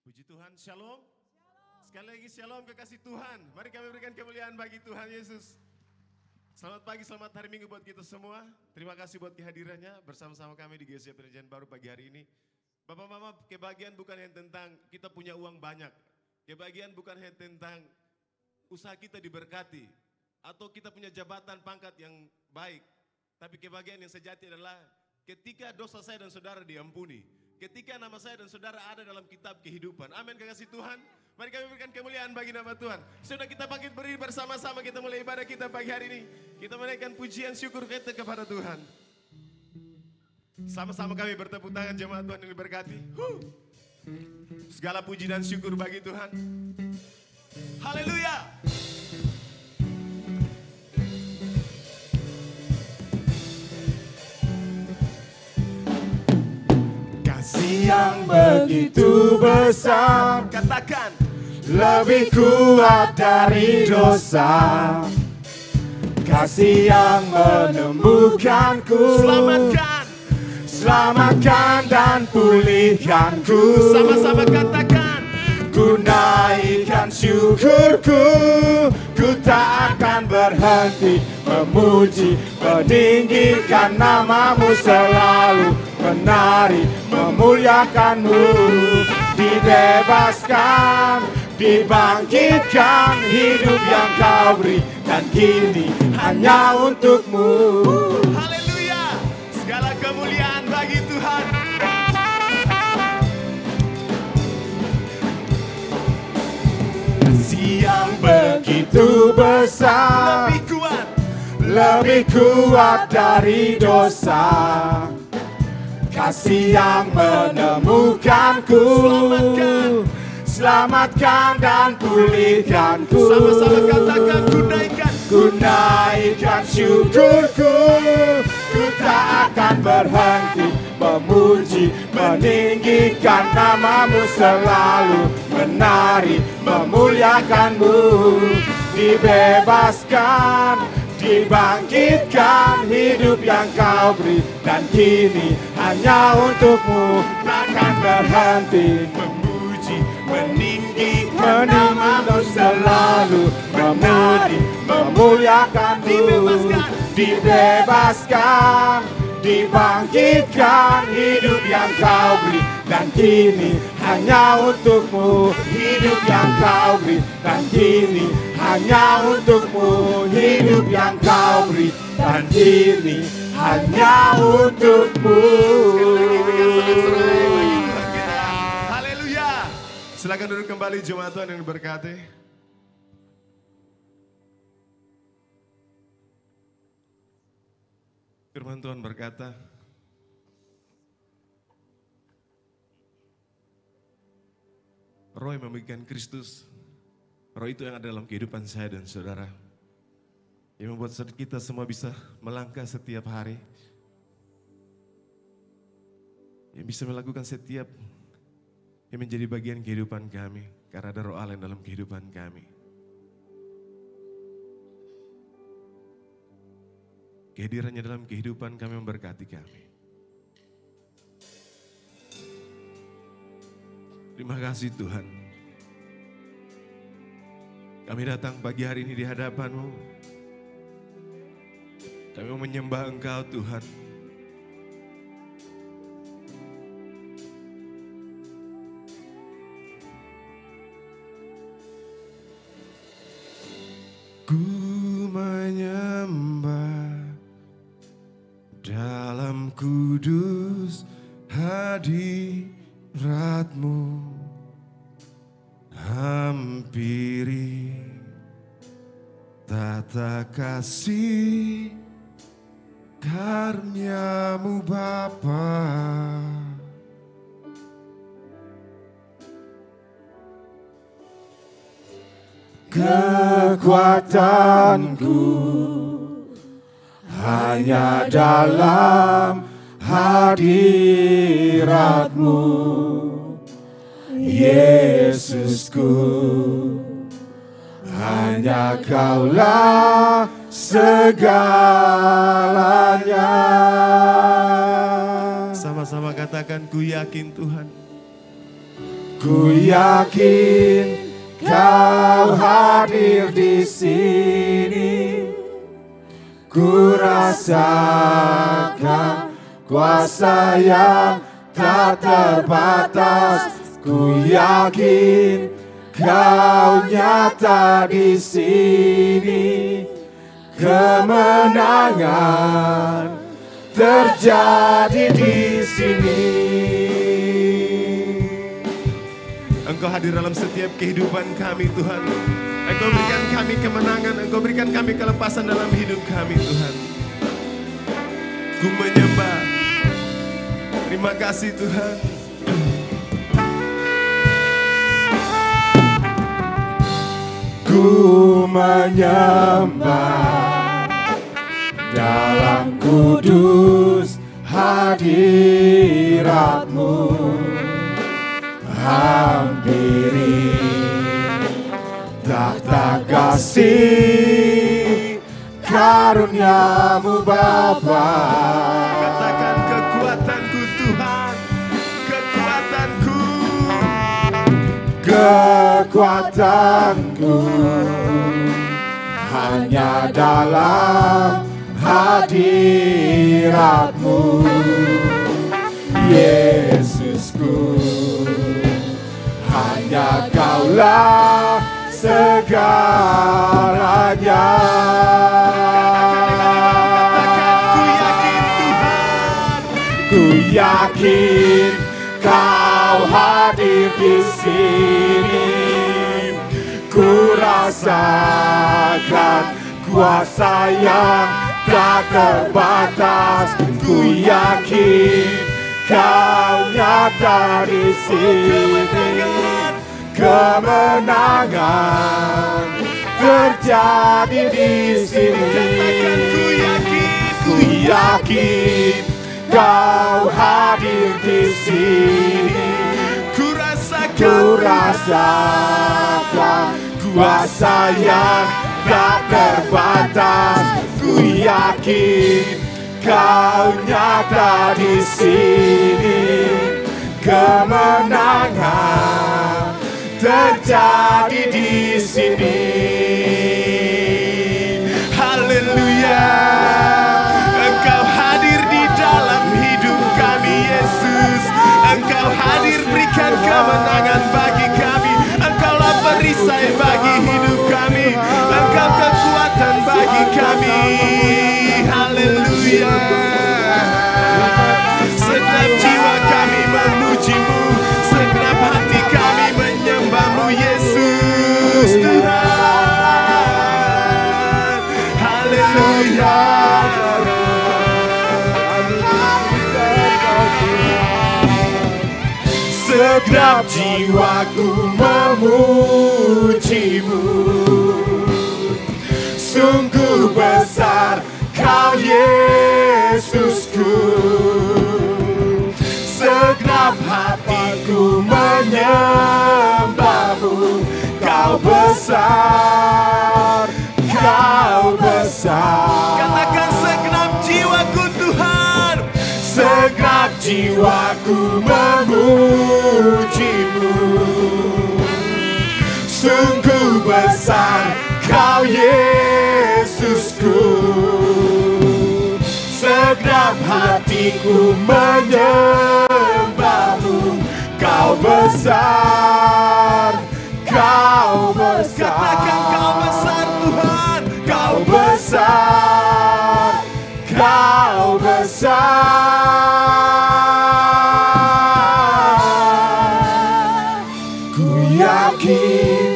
Puji Tuhan, shalom. Sekali lagi shalom kekasih Tuhan. Mari kami berikan kemuliaan bagi Tuhan Yesus. Selamat pagi, selamat hari Minggu buat kita semua. Terima kasih buat kehadirannya bersama-sama kami di GSI Perjanjian Baru pagi hari ini. Bapak Mama, kebahagiaan bukan hanya tentang kita punya uang banyak. Kebahagiaan bukan hanya tentang usaha kita diberkati. Atau kita punya jabatan pangkat yang baik. Tapi kebahagiaan yang sejati adalah ketika dosa saya dan saudara diampuni. Ketika nama saya dan saudara ada dalam kitab kehidupan. Amin, kekasih Tuhan. Mari kami berikan kemuliaan bagi nama Tuhan. Sudah kita bangkit berdiri bersama-sama, kita mulai ibadah kita pagi hari ini. Kita menaikkan pujian syukur kita kepada Tuhan. Sama-sama kami bertepuk tangan, jemaat Tuhan yang diberkati. Segala puji dan syukur bagi Tuhan. Haleluya. Kasih yang begitu besar, Katakan, lebih kuat dari dosa. Kasih yang menemukanku, selamatkan dan pulihkanku. sama-sama katakan, ku naikkan syukurku, ku tak akan berhenti memuji, meninggikan namamu selalu, menari, memuliakanmu. Dibebaskan, dibangkitkan, hidup yang kau beri, dan kini hanya untukmu. haleluya. Segala kemuliaan bagi Tuhan. Kasih yang begitu besar, lebih kuat dari dosa. Kasih yang menemukanku, selamatkan dan pulihkanku. Sama-sama katakan, ku naikkan syukurku, ku tak akan berhenti memuji, meninggikan namamu selalu, menari, memuliakanmu. Dibebaskan, dibangkitkan, hidup yang kau beri, dan kini hanya untukmu. Takkan berhenti memuji, meninggikan namamu selalu, menari, memuliakanmu. Dibebaskan, dibangkitkan, hidup yang kau beri, dan kini hanya untukmu. Hidup yang kau beri, dan kini hanya untukmu. Hidup yang kau beri, dan kini hanya untukmu. Haleluya. Silakan duduk kembali, jemaat Tuhan yang diberkati. Firman Tuhan berkata, Roh yang membagikan Kristus, Roh itu yang ada dalam kehidupan saya dan saudara, yang membuat kita semua bisa melangkah setiap hari, yang bisa melakukan setiap yang menjadi bagian kehidupan kami, karena ada Roh Allah yang dalam kehidupan kami. Kehadirannya dalam kehidupan kami memberkati kami. Terima kasih Tuhan. Kami datang pagi hari ini di hadapan-Mu. Kami mau menyembah Engkau Tuhan. Ku menyembah dalam kudus hadirat-Mu, hampiri tata kasih karunia-Mu Bapa. Kekuatanku hanya dalam hadirat-Mu, Yesusku. Hanya Kaulah segalanya. Sama-sama katakan, ku yakin Tuhan. Ku yakin Kau hadir di sini. Ku rasakan kuasa yang tak terbatas. Ku yakin Kau nyata di sini. Kemenangan terjadi di sini. Engkau hadir dalam setiap kehidupan kami, Tuhan. Engkau berikan kami kemenangan, Engkau berikan kami kelepasan dalam hidup kami, Tuhan. Ku menyembah. Terima kasih, Tuhan. Ku menyembah dalam kudus hadirat-Mu. Hampiri tahta kasih karunia-Mu Bapa. Katakan kekuatanku, Tuhan, kekuatanku. Kekuatanku hanya dalam hadirat-Mu, Yesusku. Hanya Kaulah segalanya. Ku yakin Kau hadir di sini. Ku rasakan kuasa yang tak terbatas. Ku yakin Kau nyata di sini. Kemenangan terjadi di sini. Ku yakin Kau hadir di sini. Ku rasakan kuasa yang tak terbatas. Ku yakin Kau nyata di sini. Kemenangan terjadi di sini. Haleluya. Engkau hadir di dalam hidup kami, Yesus. Engkau hadir berikan kemenangan bagi kami. Engkaulah perisai bagi hidup kami. Engkau kekuatan bagi kami. Haleluya. Segenap jiwa kami memuji-Mu, segenap hati kami menyembah-Mu, Yesus Tuhan. Haleluya. Segenap jiwaku memuji-Mu. Sungguh besar Kau, Yesusku. Segenap hatiku menyembah-Mu. Kau besar, Kau besar. Katakan segenap jiwaku, Tuhan. Segenap jiwaku memuji-Mu. Sungguh besar Kau, Yesusku. Segenap hatiku menyembah-Mu. Kau besar, Kau besar. Katakan Kau besar, Tuhan. Kau besar, Kau besar. Ku yakin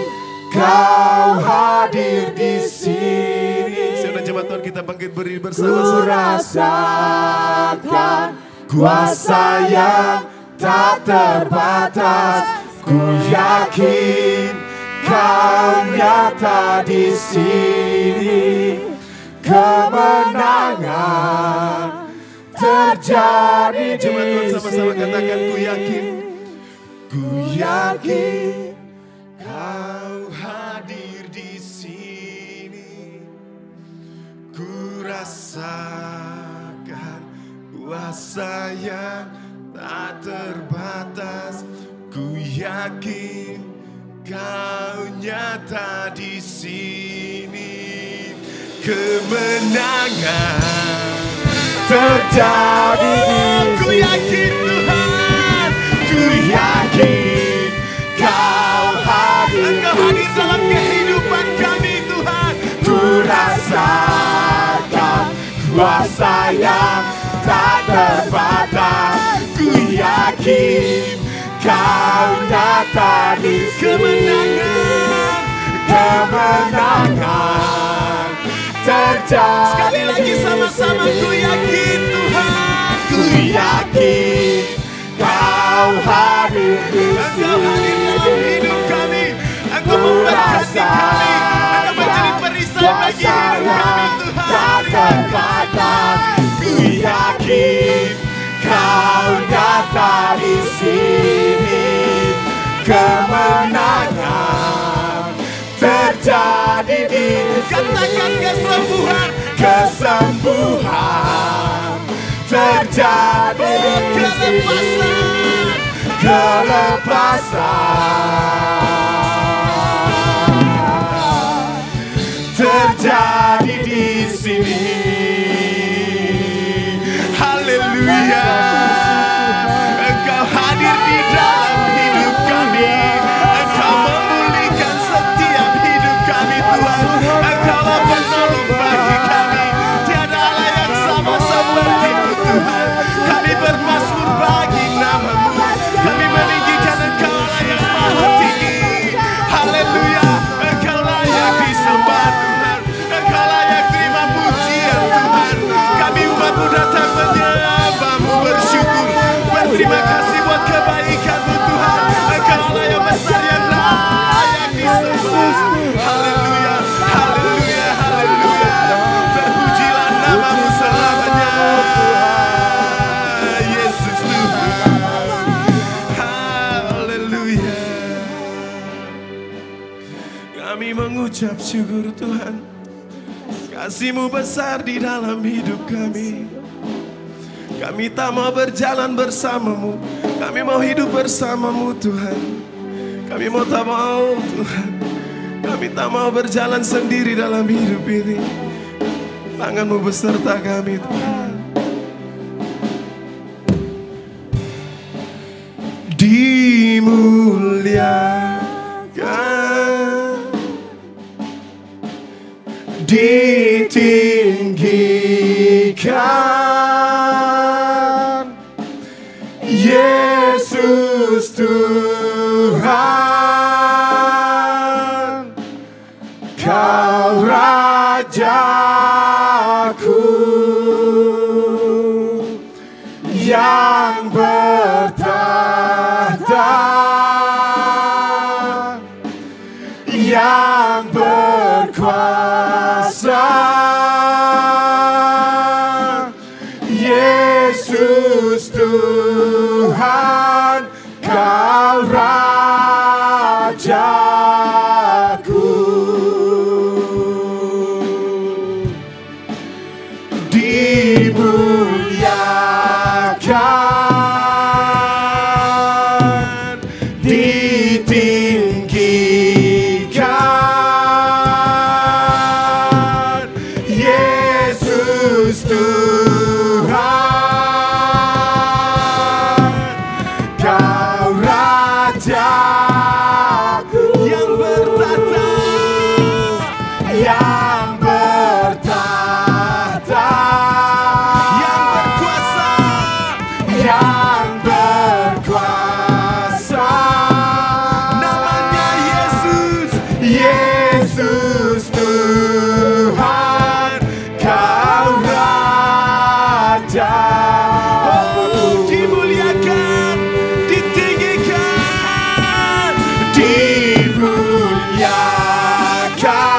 Kau hadir di sini. Sebenarnya jemaat Tuhan, kita bangkit berdiri Ku bersama-sama. rasakan kuasa yang tak terbatas. Ku yakin Kau nyata di sini. Kemenangan terjadi Jemaat di Tuhan, sama-sama sini. katakan, ku yakin. Ku yakin Kau hadir di sini. Ku rasakan kuasa yang tak terbatas. Ku yakin nyata di sini. Kemenangan terjadi di ku yakin Tuhan, ku yakin Kau hadir. Engkau hadir dalam kehidupan kami Tuhan. Ku rasakan kuasa yang tak terbatas. Ku yakin Kau nyata di sini. Kemenangan terjadi. Sekali lagi sama-sama ku yakin Tuhan, ku yakin Kau hadir di Engkau hadir sini. dalam hidup kami. Engkau memberkati kami. Engkau menjadi perisai bagi hidup kami Tuhan. Tak terbatas. Ku yakin Kau nyata di sini. Kemenangan terjadi di sini. Katakan kesembuhan, kesembuhan terjadi di sini. Kelepasan terjadi di sini. haleluya. Engkau hadir di dalam hidup kami. Engkau memulihkan setiap hidup kami Tuhan. Engkaulah penolong bagi kami. Tiada Allah yang sama seperti-Mu Tuhan. Kami bermasmur bagi nama-Mu. Kami meninggikan Engkau Allah yang maha tinggi. Haleluya. Engkau layak disembah Tuhan. Engkau layak terima pujian Tuhan. Kami umat-Mu datang menyembah-Mu, bersyukur, berterima kasih buat kebaikan-Mu Tuhan. Engkau Allah yang besar yang layak disembah. Haleluya, haleluya, haleluya. Terpujilah nama-Mu selamanya, Yesus Tuhan. Haleluya. Kami mengucap syukur Tuhan. Kasih-Mu besar di dalam hidup kami. Kami tak mau berjalan bersama-Mu. Kami mau hidup bersama-Mu Tuhan. Kami mau tak mau Tuhan. Kami tak mau berjalan sendiri dalam hidup ini. Tangan-Mu beserta kami Tuhan. Dimuliakan, ditinggikan, Yesus Tuhan, Kau Rajaku yang bertahta, yang berkuasa, Yesus Tuhan, Kau Rajaku. Dimuliakan, ditinggikan, Yesus Tuhan, Kau Rajaku yang bertahta, yang bertahta, yang berkuasa, yang berkuasa. Namanya Yesus, Yesus Tuhan, Kau Raja. Oh, dimuliakan, ditinggikan, dimuliakan,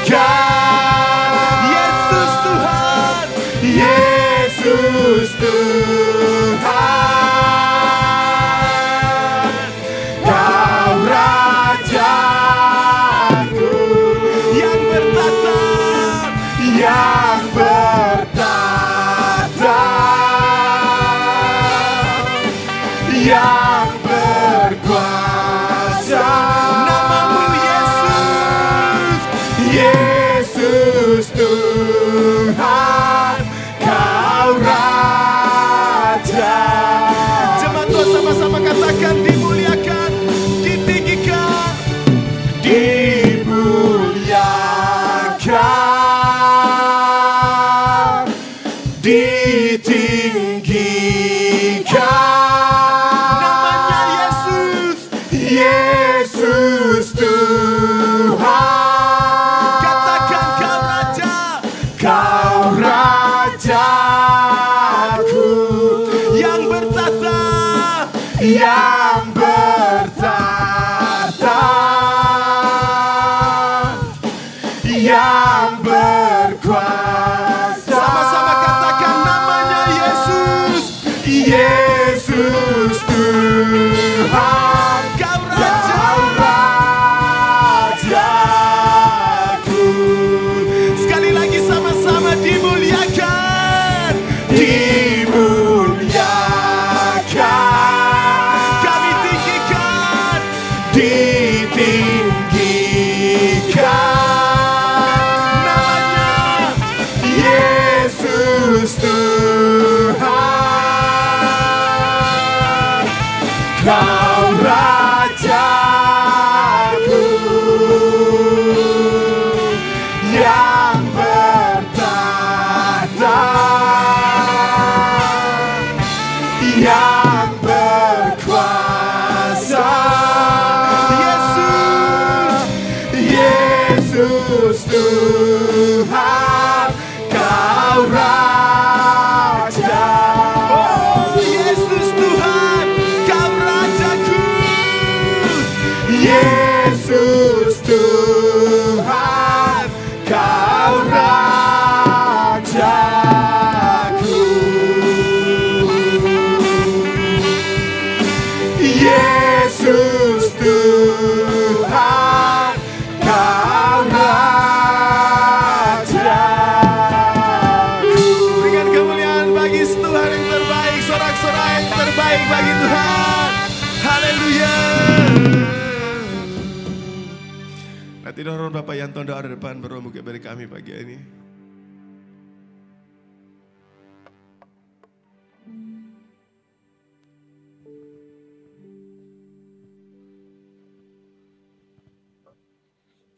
ditinggikan, Yesus Tuhan, Yesus Tuhan, yang berkuasa. Namamu Yesus. Yesus Tuhan, Kau Raja. Jemaat Tuhan sama-sama katakan dimuliakan, ditinggikan. Dimuliakan, ditinggikan. Namanya Yesus. Yesus Tuhan, Katakan Kau Raja. Kau Rajaku Yang bertata. yang bertata, yang berkuasa. Sama-sama katakan namanya Yesus. Yesus Tuhan, Kau Raja. Rajaku. Sekali lagi sama-sama dimuliakan. Dimuliakan, Kami tinggikan. ditinggikan. Namanya Yesus Tuhan, Kau Rajaku yang bertata, yang berkuasa. Yesus Tuhan, Kau Raja. Oh, Yesus Tuhan, Kau Rajaku. Yesus Tuhan, Kau Rajaku. Yesus Tuhan, Kau Rajaku. Berikan kemuliaan bagi Tuhan yang terbaik, sorak-sorai yang terbaik bagi Tuhan. Haleluya. Nanti dorong Bapak Yanto doa di depan berdoa beri kami pagi ini.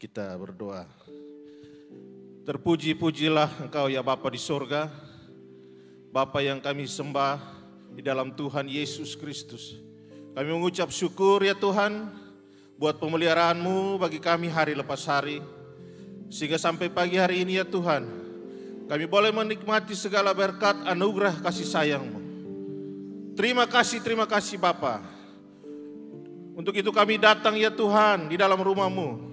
Kita berdoa. Terpuji-pujilah Engkau ya Bapa di sorga, Bapa yang kami sembah di dalam Tuhan Yesus Kristus. Kami mengucap syukur ya Tuhan buat pemeliharaan-Mu bagi kami hari lepas hari. Sehingga sampai pagi hari ini ya Tuhan, kami boleh menikmati segala berkat anugerah kasih sayang-Mu. Terima kasih Bapa. Untuk itu kami datang ya Tuhan di dalam rumah-Mu.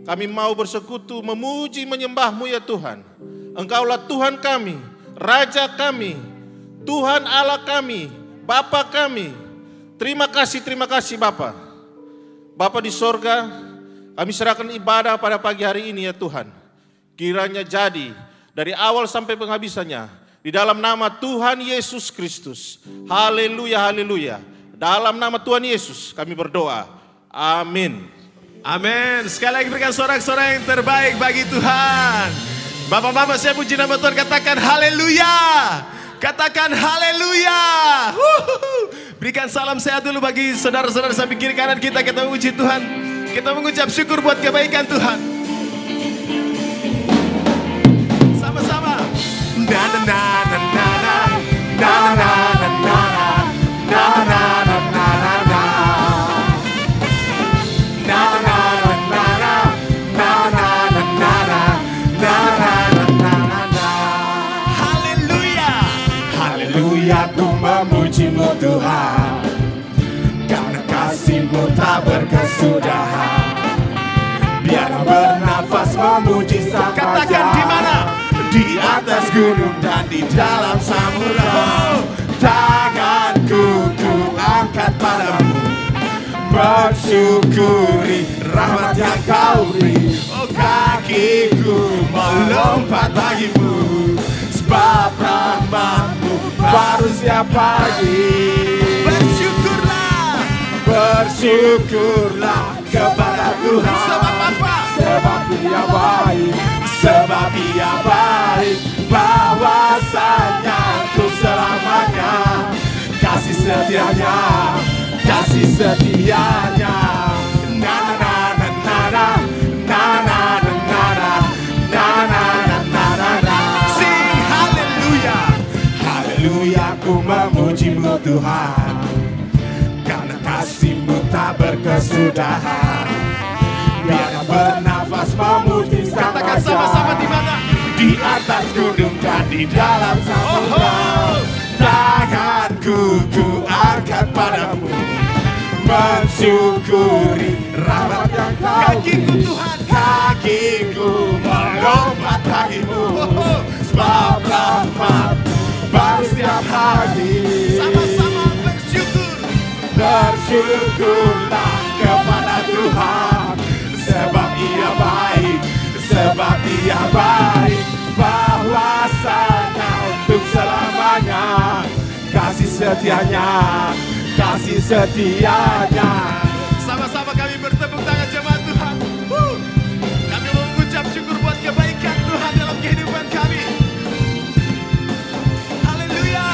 Kami mau bersekutu, memuji, menyembah-Mu ya Tuhan. Engkaulah Tuhan kami, Raja kami, Tuhan Allah kami, Bapa kami. Terima kasih Bapa. Bapa di sorga, kami serahkan ibadah pada pagi hari ini ya Tuhan. Kiranya jadi dari awal sampai penghabisannya di dalam nama Tuhan Yesus Kristus. Haleluya, haleluya. Dalam nama Tuhan Yesus kami berdoa. Amin. Amin. Sekali lagi berikan sorak-sorai yang terbaik bagi Tuhan. Bapak-bapak saya puji nama Tuhan, katakan haleluya. Katakan haleluya. Berikan salam sehat dulu bagi saudara-saudara samping kiri kanan kita. Kita memuji Tuhan. Kita mengucap syukur buat kebaikan Tuhan. Sama-sama. Na na na na na na na na na na na na na na. Haleluya, ku memuji-Mu Tuhan, karena kasih-Mu tak berkesudahan. Biar bernafas memuji Sang Raja. Katakan di mana? Di atas gunung dan di dalam samudra. Tanganku ku angkat padamu, bersyukuri rahmat yang Kau beri. Oh, kakiku melompat bagimu, sebab rahmat-Mu baru setiap pagi. Bersyukurlah. bersyukurlah kepada Tuhan. Sebab apa? Sebab Dia baik, sebab Dia baik, bahwasanya untuk selamanya. Kasih setianya, kasih setianya. Na na na na na na na na na na na na na na na. Sing haleluya. Haleluya, ku memuji-Mu Tuhan, karena kasih-Mu tak berkesudahan. Biar bernafas memuji Sang Katakan Raja. sama-sama di mana? Di atas gunung dan di dalam samudra. Tanganku ku angkat padamu, mensyukuri rahmat yang Kau Kakiku beri. Tuhan. Kakiku melompat bagimu, sebab rahmat baru setiap hari. Sama-sama bersyukur. Bersyukurlah kepada Tuhan, sebab Ia baik, sebab Dia baik, bahwasanya untuk selamanya. Kasih setianya, kasih setianya. Sama-sama kami bertepuk tangan jemaat Tuhan. Kami mau mengucap syukur buat kebaikan Tuhan dalam kehidupan kami. Haleluya.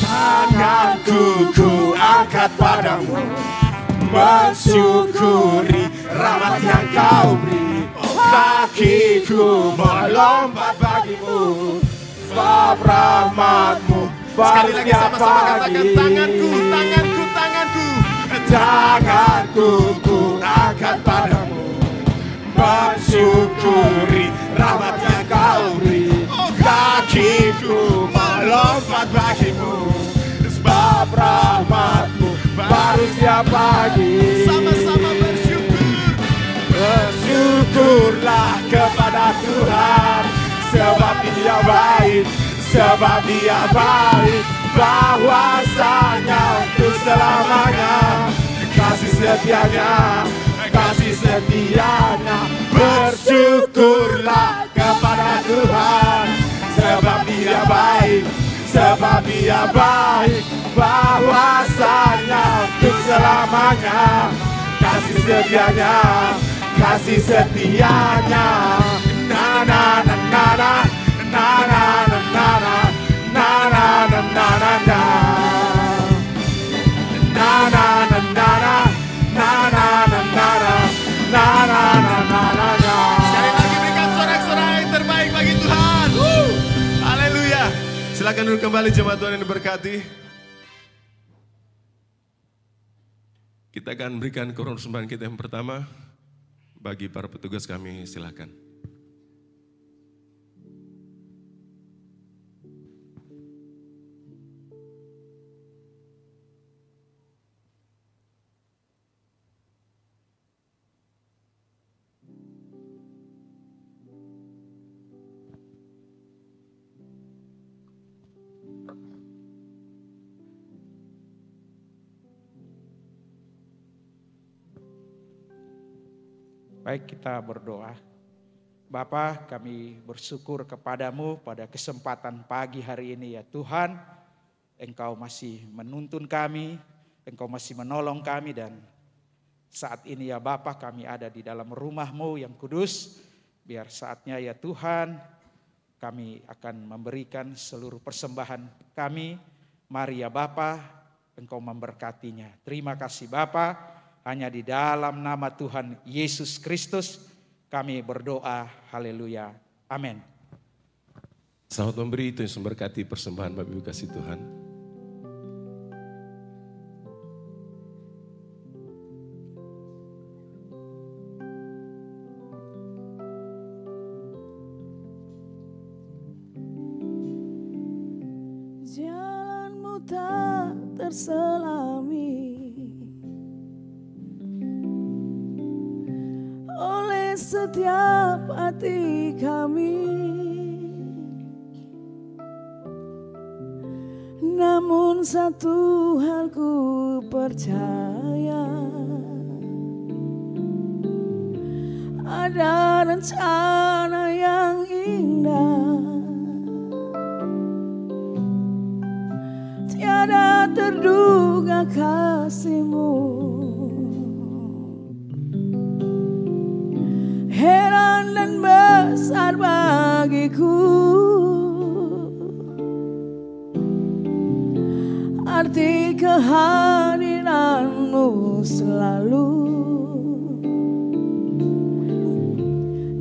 Tanganku ku angkat padamu, mensyukuri rahmat yang Kau beri. Kakiku melompat bagimu, sebab rahmat-Mu baru Sekali lagi setiap sama-sama pagi. katakan tanganku, tanganku, tanganku. Tanganku ku angkat padamu, mensyukuri rahmat yang Kau beri. Kakiku melompat bagimu, sebab rahmat-Mu baru setiap pagi. Sama-sama bersyukur. Bersyukurlah kepada Tuhan, sebab Dia baik, sebab Dia baik, bahwasanya untuk selamanya. Kasih setianya, kasih setianya. Bersyukurlah kepada Tuhan, sebab Dia baik, sebab Dia baik, bahwasanya untuk selamanya. Kasih setianya, kasih setianya. Na na na na na na na na na na na na na na na na. Na na na na na na na na na na na na na na. Sekali lagi berikan sorak-sorai yang terbaik bagi Tuhan. Haleluya. Silakan duduk kembali jemaat Tuhan yang diberkati. Kita akan berikan persembahan kita yang pertama. Bagi para petugas kami silakan. Baik, kita berdoa. Bapa, kami bersyukur kepadamu pada kesempatan pagi hari ini ya Tuhan. Engkau masih menuntun kami, Engkau masih menolong kami, dan saat ini ya Bapa kami ada di dalam rumah-Mu yang kudus. Biar saatnya ya Tuhan kami akan memberikan seluruh persembahan kami. Mari ya Bapa, Engkau memberkatinya. Terima kasih Bapa. Hanya di dalam nama Tuhan Yesus Kristus kami berdoa. Haleluya. Amin. Selamat memberi itu yang memberkati persembahan Bapak Ibu kasih Tuhan. Jalanmu tak terselami oleh setiap hati kami, namun satu hal ku percaya, ada rencana yang indah terduga kasih-Mu. Heran dan besar bagiku arti kehadiran-Mu selalu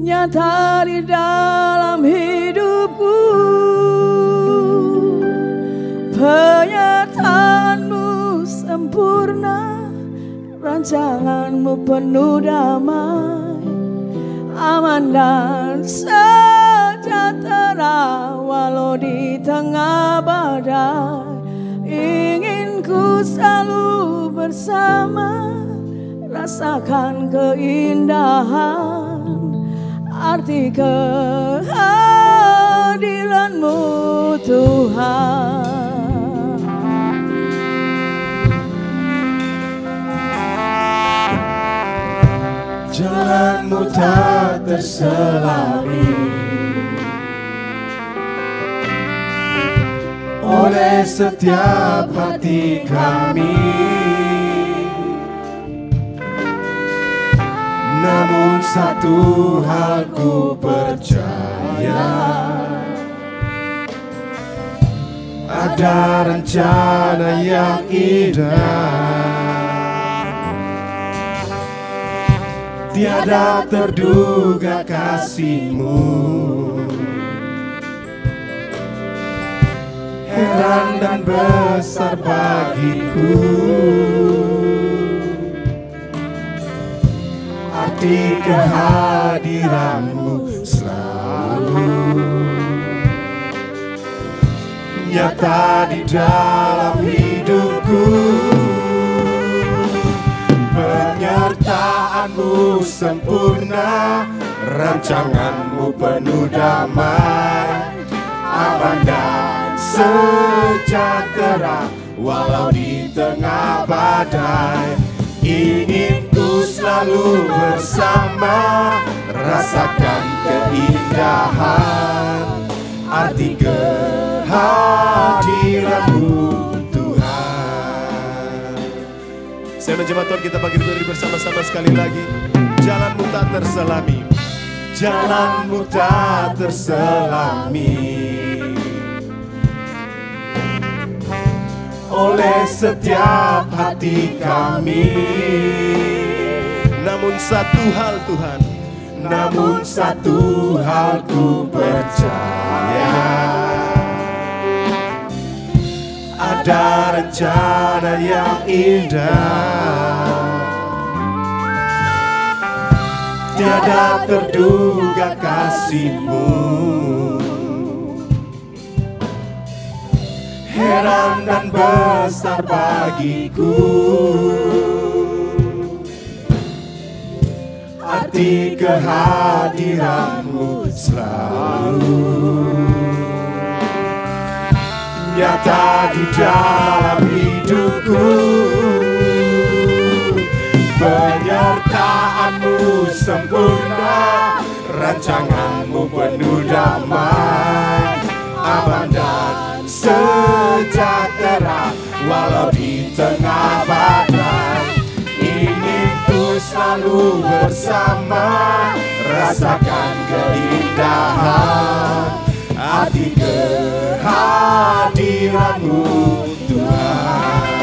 nyata di dalam hidupku. Penyertaan-Mu sempurna, rancangan-Mu penuh damai, aman dan sejahtera walau di tengah badai. Ingin ku selalu bersama, rasakan keindahan arti kehadiran-Mu Tuhan. Jalan-Mu tak terselami oleh setiap hati kami, namun satu hal ku percaya, ada rencana yang indah. Tiada terduga kasih-Mu, heran dan besar bagiku arti kehadiran-Mu selalu nyata di dalam hidupku. Penyertaan-Mu sempurna, rancangan-Mu penuh damai, aman dan sejahtera walau di tengah badai. Ingin ku selalu bersama, rasakan keindahan arti kehadiran-Mu Tuhan. Saya menjemaat Tuhan, kita bagi diri bersama-sama sekali lagi. Jalan-Mu tak terselami, Jalan-Mu tak terselami oleh setiap hati kami, namun satu hal Tuhan, namun satu hal ku percaya, ada rencana yang indah. Tiada terduga kasih-Mu, heran dan besar bagiku arti kehadiran-Mu selalu nyata di dalam hidupku. Penyertaan-Mu sempurna, rancangan-Mu penuh damai, aman dan sejahtera walau di tengah badai. Ingin ku selalu bersama, rasakan keindahan arti kehadiran-Mu Tuhan.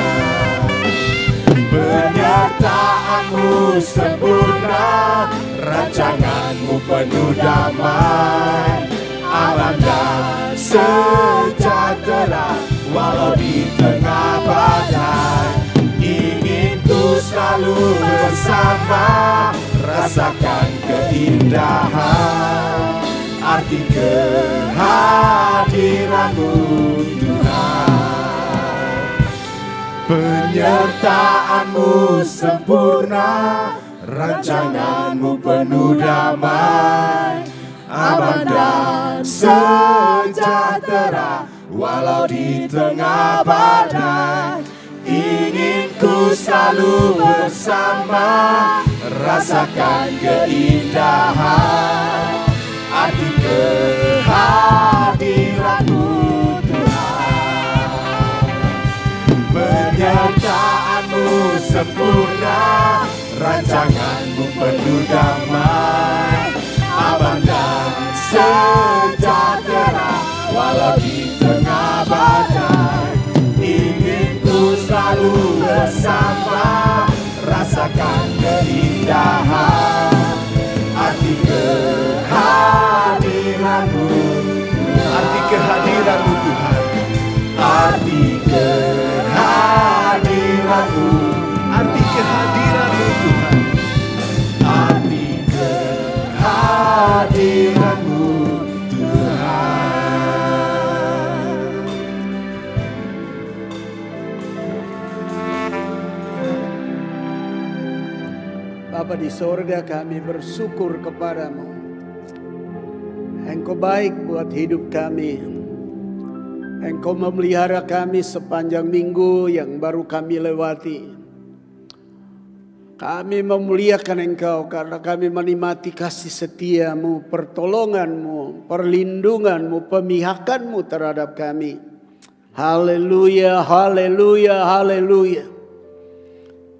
Penyertaan-Mu sempurna, rancangan-Mu penuh damai, aman dan sejahtera walau di tengah badai. Ingin ku selalu bersama, rasakan keindahan arti kehadiran-Mu Tuhan. Penyertaan-Mu sempurna, rancangan-Mu penuh damai, aman dan sejahtera walau di tengah badai. Ingin ku selalu bersama, rasakan keindahan arti kehadiran-Mu Tuhan. sempurna, rancanganmu penuh damai, aman dan sejahtera. Walau di tengah badai, ingin ku selalu bersama, rasakan keindahan arti kehadiranmu, Arti kehadiranmu Tuhan. arti kehadiranmu, Arti kehadiranmu Tuhan. arti kehadiranmu Tuhan. Bapa di sorga, kami bersyukur kepadamu. Engkau baik buat hidup kami. Engkau memelihara kami sepanjang minggu yang baru kami lewati. Kami memuliakan Engkau karena kami menikmati kasih setiamu, pertolonganmu, perlindunganmu, pemihakanmu terhadap kami. Haleluya, haleluya, haleluya.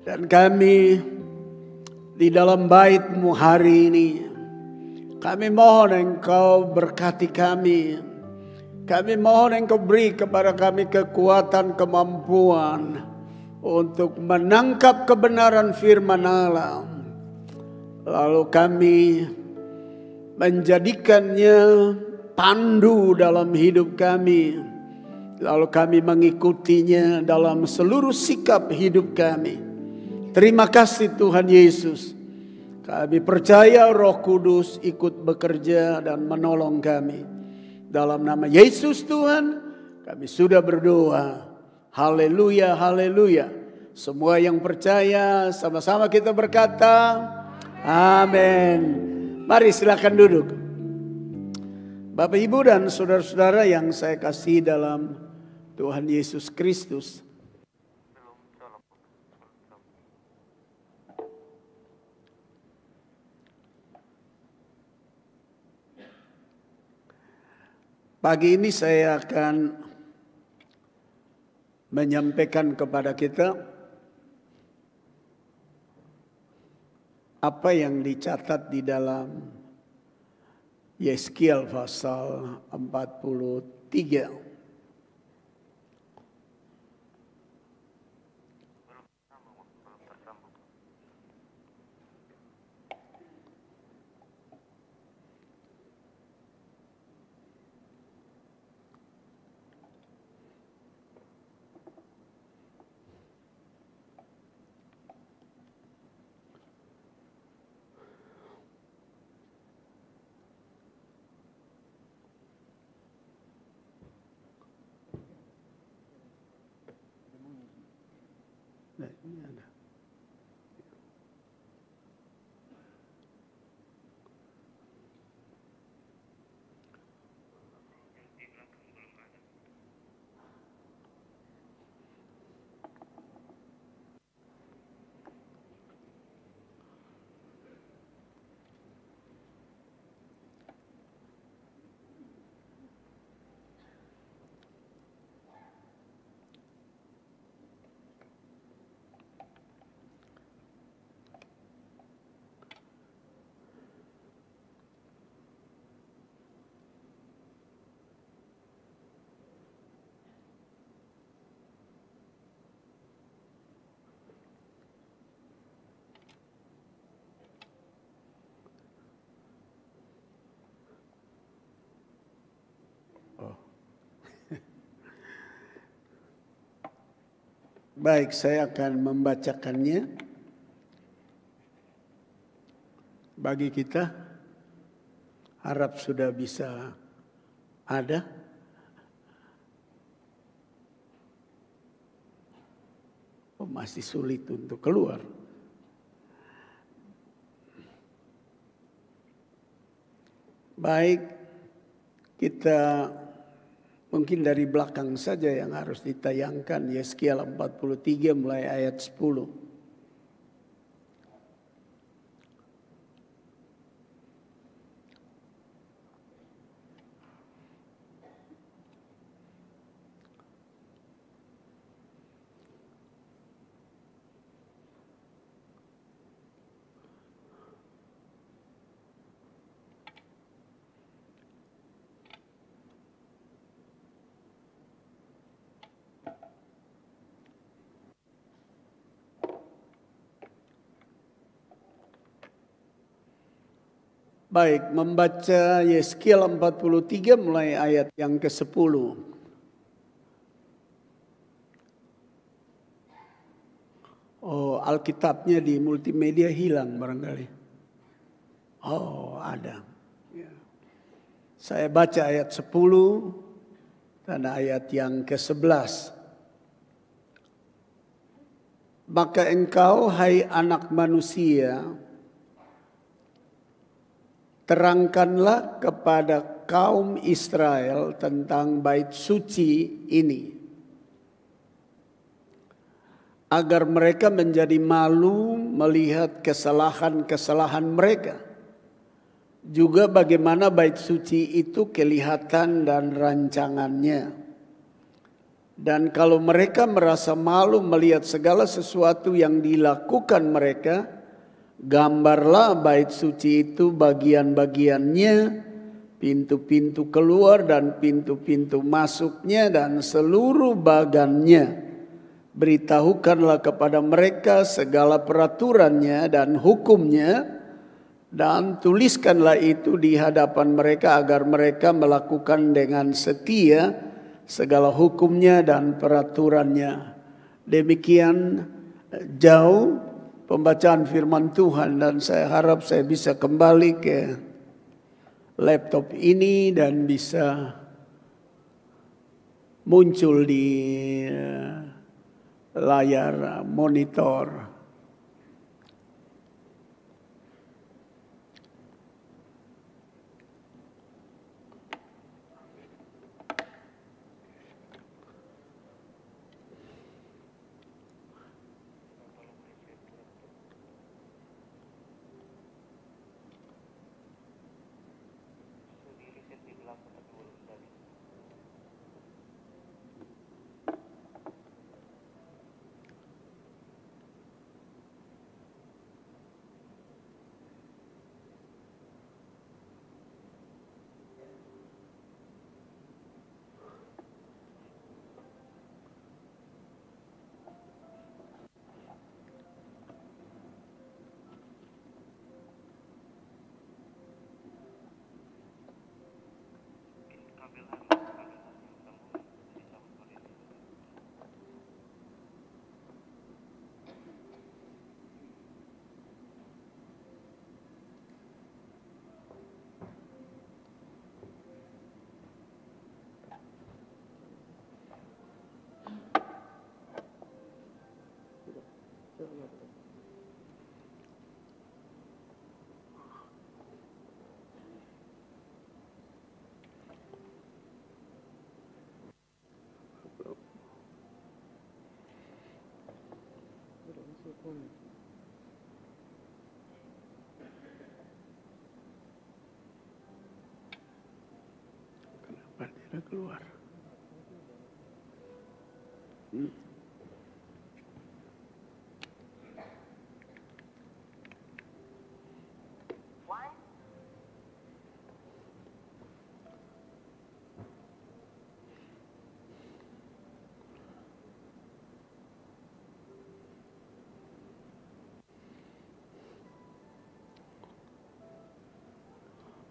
Dan kami di dalam bait-Mu hari ini, kami mohon Engkau berkati kami. Kami mohon Engkau beri kepada kami kekuatan, kemampuan untuk menangkap kebenaran firman Allah. Lalu kami menjadikannya pandu dalam hidup kami. Lalu kami mengikutinya dalam seluruh sikap hidup kami. Terima kasih Tuhan Yesus. Kami percaya Roh Kudus ikut bekerja dan menolong kami. Dalam nama Yesus Tuhan, kami sudah berdoa. Haleluya, haleluya. Semua yang percaya sama-sama kita berkata, amin. Mari silakan duduk. Bapak Ibu dan saudara-saudara yang saya kasih dalam Tuhan Yesus Kristus. Pagi ini saya akan menyampaikan kepada kita apa yang dicatat di dalam Yeskiel pasal 43. Ini ada. Baik, saya akan membacakannya bagi kita. Harap sudah bisa ada. Oh, masih sulit untuk keluar. Baik, kita mungkin dari belakang saja yang harus ditayangkan. Yeskiel 43 mulai ayat 10. Baik, membaca Yeskiel 43 mulai ayat yang ke-10. Oh, Alkitabnya di multimedia hilang barangkali. Oh, ada. Ya. Saya baca ayat 10 dan ayat yang ke-11. Maka engkau, hai anak manusia, terangkanlah kepada kaum Israel tentang bait suci ini, agar mereka menjadi malu melihat kesalahan-kesalahan mereka. Juga bagaimana bait suci itu kelihatan dan rancangannya. Dan kalau mereka merasa malu melihat segala sesuatu yang dilakukan mereka, gambarlah bait suci itu bagian-bagiannya, pintu-pintu keluar dan pintu-pintu masuknya dan seluruh bagannya. Beritahukanlah kepada mereka segala peraturannya dan hukumnya, dan tuliskanlah itu di hadapan mereka agar mereka melakukan dengan setia segala hukumnya dan peraturannya. Demikian jauh pembacaan firman Tuhan, dan saya harap saya bisa kembali ke laptop ini dan bisa muncul di layar monitor. Kenapa tidak keluar?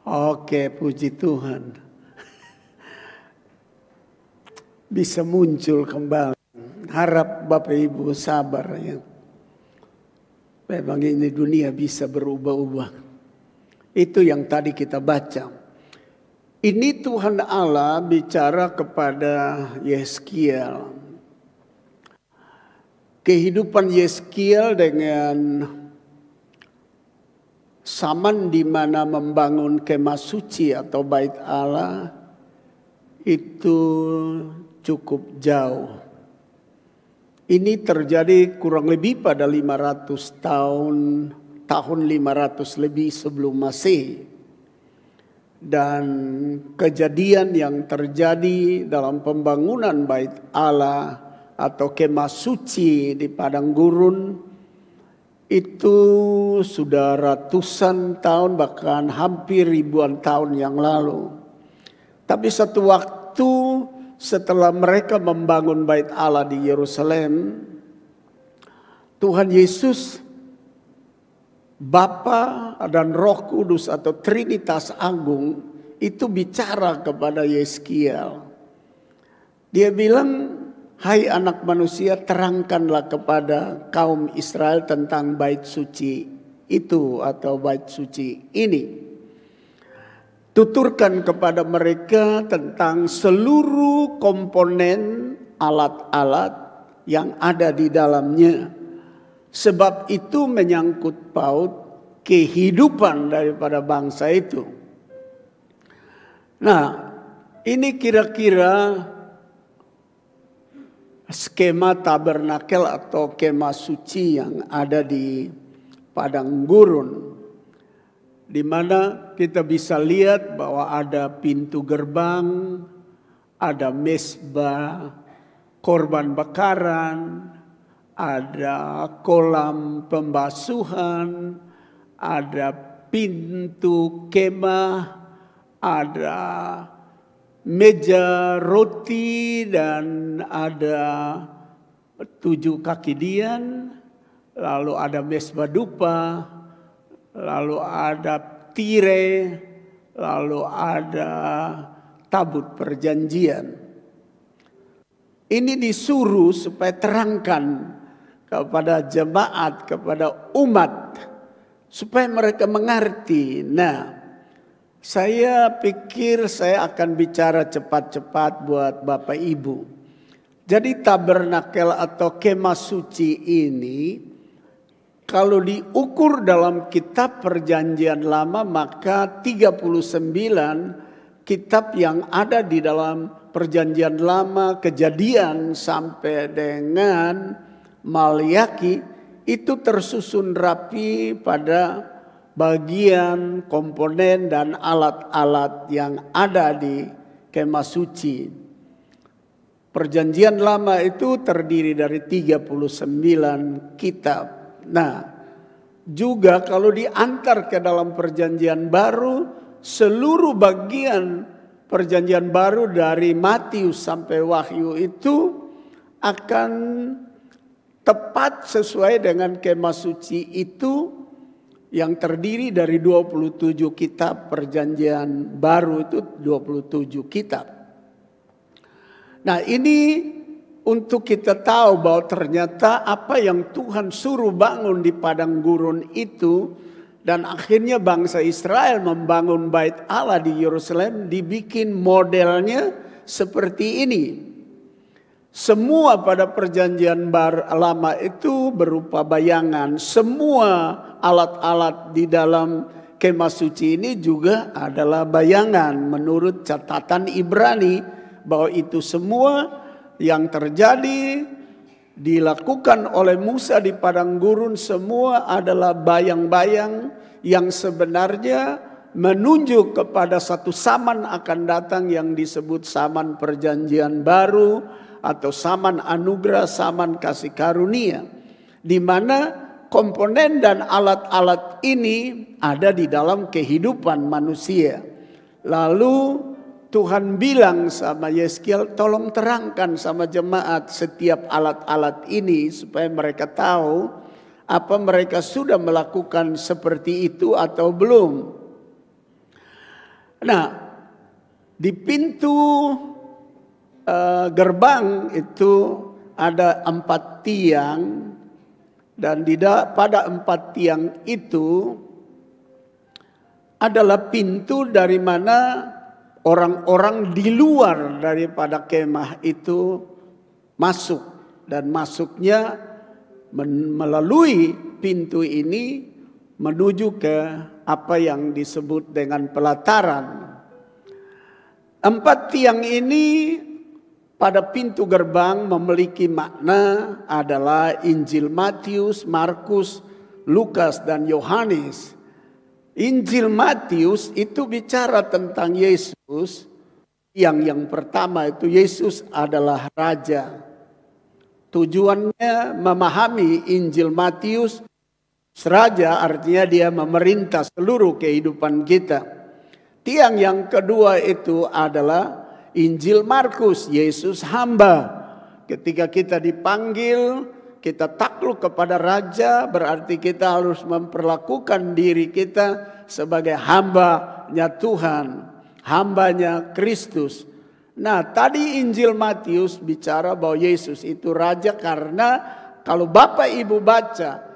Oke, puji Tuhan. Bisa muncul kembali. Harap Bapak Ibu sabar ya. Memang ini dunia bisa berubah-ubah. Itu yang tadi kita baca. Ini Tuhan Allah bicara kepada Yeskiel. Kehidupan Yeskiel dengan zaman di mana membangun kemah suci atau bait Allah itu cukup jauh. Ini terjadi kurang lebih pada 500 tahun 500 lebih sebelum Masehi. Dan kejadian yang terjadi dalam pembangunan bait Allah atau kemah suci di padang gurun itu sudah ratusan tahun, bahkan hampir ribuan tahun yang lalu. Tapi satu waktu setelah mereka membangun bait Allah di Yerusalem, Tuhan Yesus Bapa dan Roh Kudus atau Trinitas Agung itu bicara kepada Yeskiel. Dia bilang, hai anak manusia, terangkanlah kepada kaum Israel tentang bait suci itu atau bait suci ini. Tuturkan kepada mereka tentang seluruh komponen alat-alat yang ada di dalamnya. Sebab itu menyangkut paut kehidupan daripada bangsa itu. Nah, ini kira-kira skema tabernakel atau kemah suci yang ada di padang gurun, di mana kita bisa lihat bahwa ada pintu gerbang, ada mezbah korban bakaran, ada kolam pembasuhan, ada pintu kemah, ada meja roti, dan ada 7 kaki dian, lalu ada mezbah dupa, lalu ada tirai, lalu ada tabut perjanjian. Ini disuruh supaya terangkan kepada jemaat, kepada umat, supaya mereka mengerti. Nah, saya pikir saya akan bicara cepat-cepat buat Bapak Ibu. Jadi tabernakel atau kemah suci ini, kalau diukur dalam kitab perjanjian lama, maka 39 kitab yang ada di dalam perjanjian lama, Kejadian sampai dengan Maliaki, itu tersusun rapi pada bagian komponen dan alat-alat yang ada di kemah suci. Perjanjian lama itu terdiri dari 39 kitab. Nah, juga kalau diantar ke dalam perjanjian baru, seluruh bagian perjanjian baru dari Matius sampai Wahyu itu akan tepat sesuai dengan kemah suci itu yang terdiri dari 27 kitab perjanjian baru, itu 27 kitab. Nah, ini untuk kita tahu bahwa ternyata apa yang Tuhan suruh bangun di padang gurun itu, dan akhirnya bangsa Israel membangun bait Allah di Yerusalem, dibikin modelnya seperti ini. Semua pada perjanjian lama itu berupa bayangan. Semua alat-alat di dalam kemah suci ini juga adalah bayangan. Menurut catatan Ibrani, bahwa itu semua yang terjadi dilakukan oleh Musa di padang gurun semua adalah bayang-bayang yang sebenarnya menunjuk kepada satu zaman akan datang yang disebut zaman perjanjian baru atau zaman anugerah, zaman kasih karunia, di mana komponen dan alat-alat ini ada di dalam kehidupan manusia. Lalu Tuhan bilang sama Yeskiel, tolong terangkan sama jemaat setiap alat-alat ini supaya mereka tahu apa mereka sudah melakukan seperti itu atau belum. Nah, di pintu gerbang itu ada 4 tiang, dan pada 4 tiang itu adalah pintu dari mana orang-orang di luar daripada kemah itu masuk, dan masuknya melalui pintu ini menuju ke apa yang disebut dengan pelataran. 4 tiang ini pada pintu gerbang memiliki makna adalah Injil Matius, Markus, Lukas, dan Yohanes. Injil Matius itu bicara tentang Yesus, yang pertama itu Yesus adalah Raja. Tujuannya memahami Injil Matius, Raja artinya dia memerintah seluruh kehidupan kita. Tiang yang kedua itu adalah Injil Markus, Yesus hamba. Ketika kita dipanggil, kita takluk kepada raja, berarti kita harus memperlakukan diri kita sebagai hambanya Tuhan, hambanya Kristus. Nah, tadi Injil Matius bicara bahwa Yesus itu raja, karena kalau Bapak Ibu baca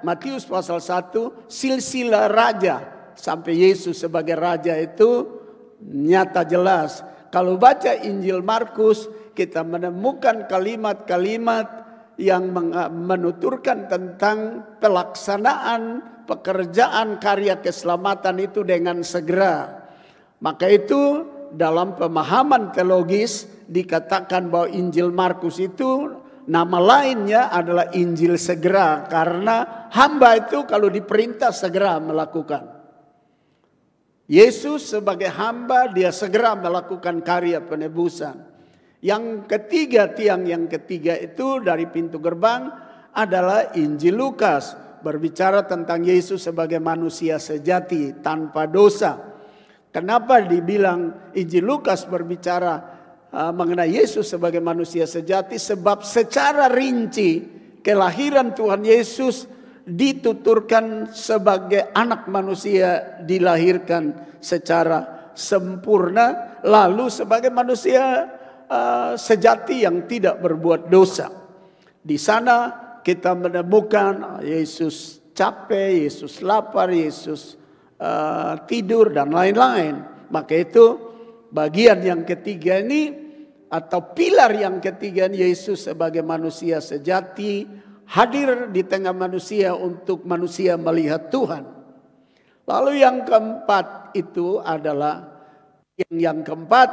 Matius pasal 1, silsilah raja sampai Yesus sebagai raja itu nyata jelas. Kalau baca Injil Markus, kita menemukan kalimat-kalimat yang menuturkan tentang pelaksanaan pekerjaan karya keselamatan itu dengan segera. Maka itu dalam pemahaman teologis dikatakan bahwa Injil Markus itu nama lainnya adalah Injil segera, karena hamba itu kalau diperintah segera melakukan. Yesus sebagai hamba, dia segera melakukan karya penebusan. Yang ketiga, tiang yang ketiga itu dari pintu gerbang adalah Injil Lukas, berbicara tentang Yesus sebagai manusia sejati tanpa dosa. Kenapa dibilang Injil Lukas berbicara mengenai Yesus sebagai manusia sejati? Sebab secara rinci kelahiran Tuhan Yesus dituturkan sebagai anak manusia, dilahirkan secara sempurna, lalu sebagai manusia sejati yang tidak berbuat dosa. Di sana kita menemukan Yesus capek, Yesus lapar, Yesus tidur dan lain-lain. Maka itu bagian yang ketiga ini atau pilar yang ketiga, Yesus sebagai manusia sejati hadir di tengah manusia untuk manusia melihat Tuhan. Lalu yang keempat itu adalah yang keempat,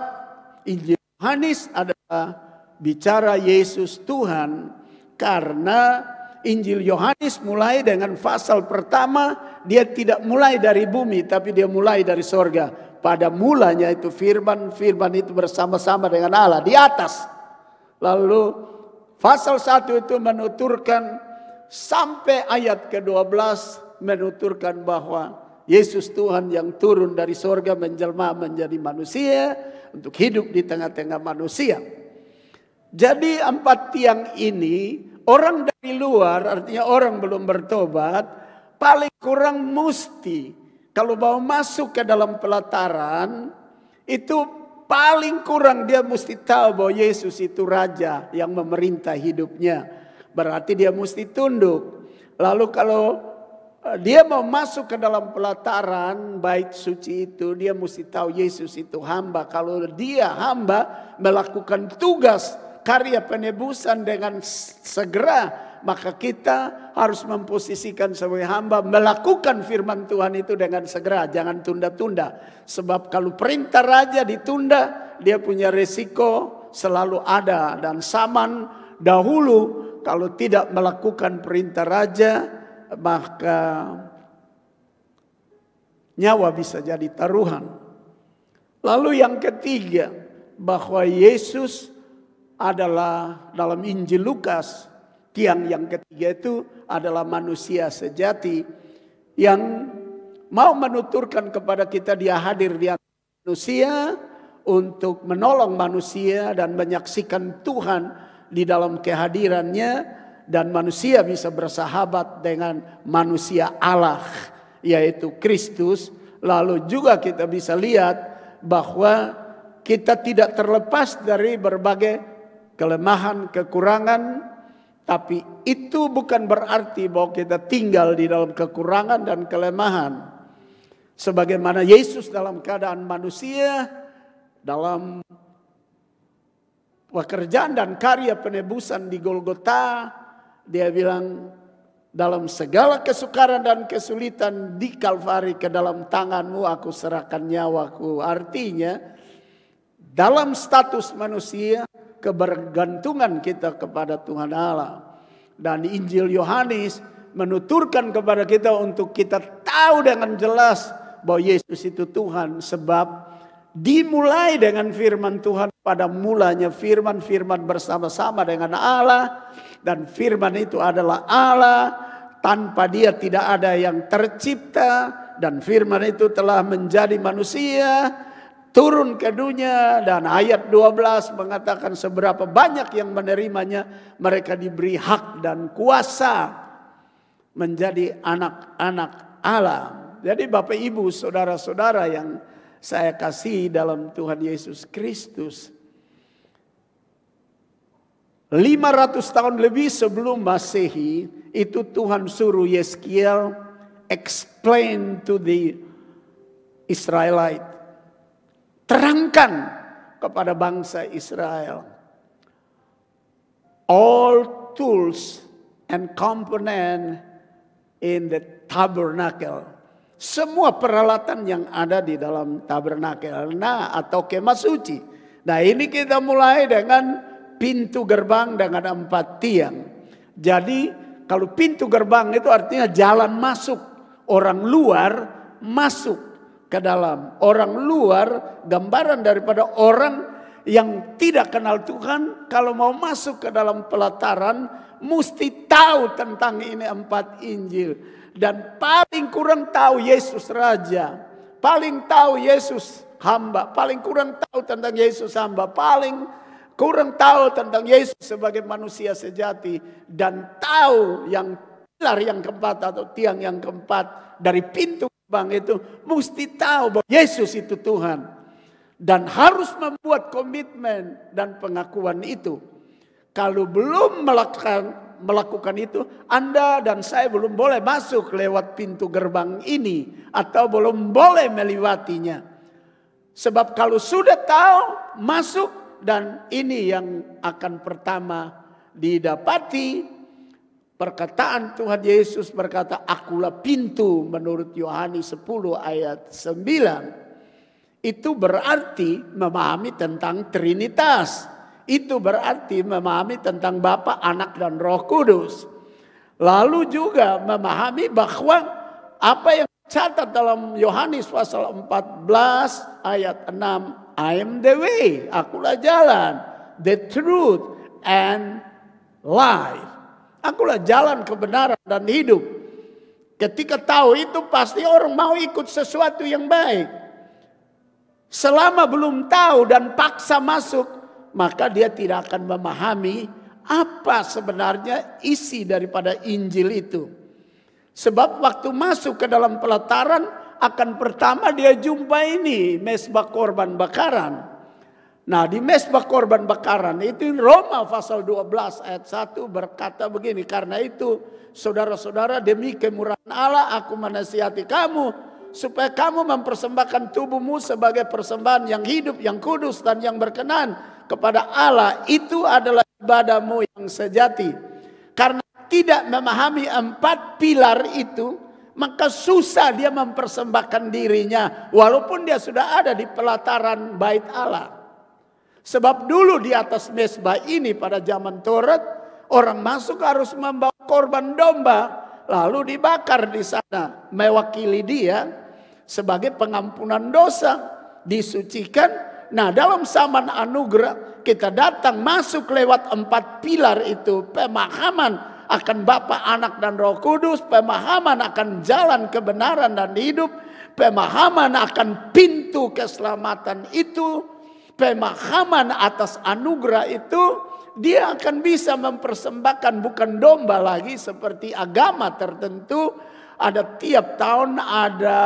Injil Yohanes adalah bicara Yesus Tuhan, karena Injil Yohanes mulai dengan pasal pertama, dia tidak mulai dari bumi tapi dia mulai dari sorga. Pada mulanya itu firman, firman itu bersama-sama dengan Allah di atas. Lalu pasal 1 itu menuturkan sampai ayat ke-12 menuturkan bahwa Yesus Tuhan yang turun dari sorga menjelma menjadi manusia untuk hidup di tengah-tengah manusia. Jadi 4 tiang ini, orang dari luar, artinya orang belum bertobat, paling kurang mesti kalau mau masuk ke dalam pelataran, itu paling kurang dia mesti tahu bahwa Yesus itu raja yang memerintah hidupnya. Berarti dia mesti tunduk. Lalu kalau dia mau masuk ke dalam pelataran bait suci itu, dia mesti tahu Yesus itu hamba. Kalau dia hamba melakukan tugas karya penebusan dengan segera, maka kita harus memposisikan sebagai hamba melakukan firman Tuhan itu dengan segera, jangan tunda-tunda. Sebab kalau perintah raja ditunda, dia punya resiko selalu ada. Dan zaman dahulu kalau tidak melakukan perintah raja, maka nyawa bisa jadi taruhan. Lalu yang ketiga, bahwa Yesus adalah dalam Injil Lukas, tiang yang ketiga itu adalah manusia sejati yang mau menuturkan kepada kita dia hadir di antara manusia untuk menolong manusia dan menyaksikan Tuhan di dalam kehadirannya. Dan manusia bisa bersahabat dengan manusia Allah, yaitu Kristus. Lalu juga kita bisa lihat bahwa kita tidak terlepas dari berbagai kelemahan, kekurangan. Tapi itu bukan berarti bahwa kita tinggal di dalam kekurangan dan kelemahan. Sebagaimana Yesus dalam keadaan manusia, dalam pekerjaan dan karya penebusan di Golgota, dia bilang, dalam segala kesukaran dan kesulitan di Kalvari, ke dalam tanganmu aku serahkan nyawaku. Artinya dalam status manusia, kebergantungan kita kepada Tuhan Allah. Dan Injil Yohanes menuturkan kepada kita untuk kita tahu dengan jelas bahwa Yesus itu Tuhan. Sebab dimulai dengan firman Tuhan, pada mulanya firman, firman bersama-sama dengan Allah. Dan firman itu adalah Allah, tanpa dia tidak ada yang tercipta. Dan firman itu telah menjadi manusia turun ke dunia, dan ayat 12 mengatakan seberapa banyak yang menerimanya, mereka diberi hak dan kuasa menjadi anak-anak Allah. Jadi Bapak Ibu, saudara-saudara yang saya kasih dalam Tuhan Yesus Kristus, 500 tahun lebih sebelum Masehi, itu Tuhan suruh Yeskiel explain to the Israelite. Terangkan kepada bangsa Israel. All tools and component in the tabernacle. Semua peralatan yang ada di dalam tabernakel. Nah, atau kemah suci. Nah, ini kita mulai dengan pintu gerbang dengan 4 tiang. Jadi kalau pintu gerbang itu artinya jalan masuk. Orang luar masuk ke dalam. Orang luar gambaran daripada orang yang tidak kenal Tuhan. Kalau mau masuk ke dalam pelataran mesti tahu tentang ini 4 Injil. Dan paling kurang tahu Yesus Raja. Paling tahu Yesus hamba. Paling kurang tahu tentang Yesus hamba. Paling kurang tahu tentang Yesus sebagai manusia sejati. Dan tahu yang pilar yang keempat atau tiang yang keempat dari pintu gerbang itu. Mesti tahu bahwa Yesus itu Tuhan. Dan harus membuat komitmen dan pengakuan itu. Kalau belum melakukan itu, Anda dan saya belum boleh masuk lewat pintu gerbang ini. Atau belum boleh melewatinya. Sebab kalau sudah tahu, masuk. Dan ini yang akan pertama didapati. Perkataan Tuhan Yesus berkata, akulah pintu menurut Yohanes 10 ayat 9. Itu berarti memahami tentang Trinitas. Itu berarti memahami tentang Bapa, Anak, dan Roh Kudus. Lalu juga memahami bahwa apa yang dicatat dalam Yohanes pasal 14 ayat 6. I am the way, akulah jalan, the truth, and life. Akulah jalan kebenaran dan hidup. Ketika tahu itu pasti orang mau ikut sesuatu yang baik. Selama belum tahu dan paksa masuk, maka dia tidak akan memahami apa sebenarnya isi daripada Injil itu. Sebab waktu masuk ke dalam pelataran, akan pertama dia jumpa ini mezbah korban bakaran. Nah, di mezbah korban bakaran itu Roma pasal 12 ayat 1 berkata begini. Karena itu saudara-saudara, demi kemurahan Allah aku menasihati kamu supaya kamu mempersembahkan tubuhmu sebagai persembahan yang hidup, yang kudus, dan yang berkenan kepada Allah. Itu adalah ibadahmu yang sejati. Karena tidak memahami 4 pilar itu, maka susah dia mempersembahkan dirinya. Walaupun dia sudah ada di pelataran bait Allah. Sebab dulu di atas mezbah ini pada zaman Taurat, orang masuk harus membawa korban domba. Lalu dibakar di sana. Mewakili dia sebagai pengampunan dosa. Disucikan. Nah, dalam zaman anugerah kita datang masuk lewat 4 pilar itu. Pemahaman akan Bapa, Anak, dan Roh Kudus. Pemahaman akan jalan kebenaran dan hidup. Pemahaman akan pintu keselamatan itu. Pemahaman atas anugerah itu. Dia akan bisa mempersembahkan bukan domba lagi seperti agama tertentu. Ada tiap tahun ada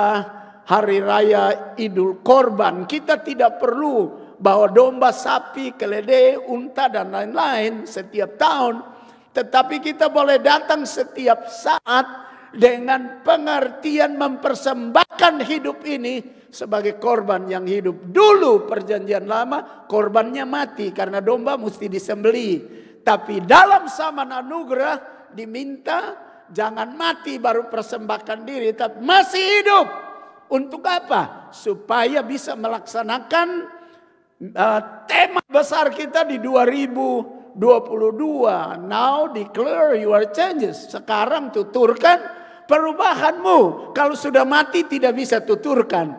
hari raya Idul Korban. Kita tidak perlu bawa domba, sapi, keledai, unta, dan lain-lain setiap tahun. Tetapi kita boleh datang setiap saat dengan pengertian mempersembahkan hidup ini sebagai korban yang hidup. Dulu perjanjian lama korbannya mati karena domba mesti disembelih. Tapi dalam zaman anugerah diminta jangan mati baru persembahkan diri, tapi masih hidup. Untuk apa? Supaya bisa melaksanakan tema besar kita di 2022. Now declare your changes. Sekarang tuturkan perubahanmu. Kalau sudah mati tidak bisa tuturkan.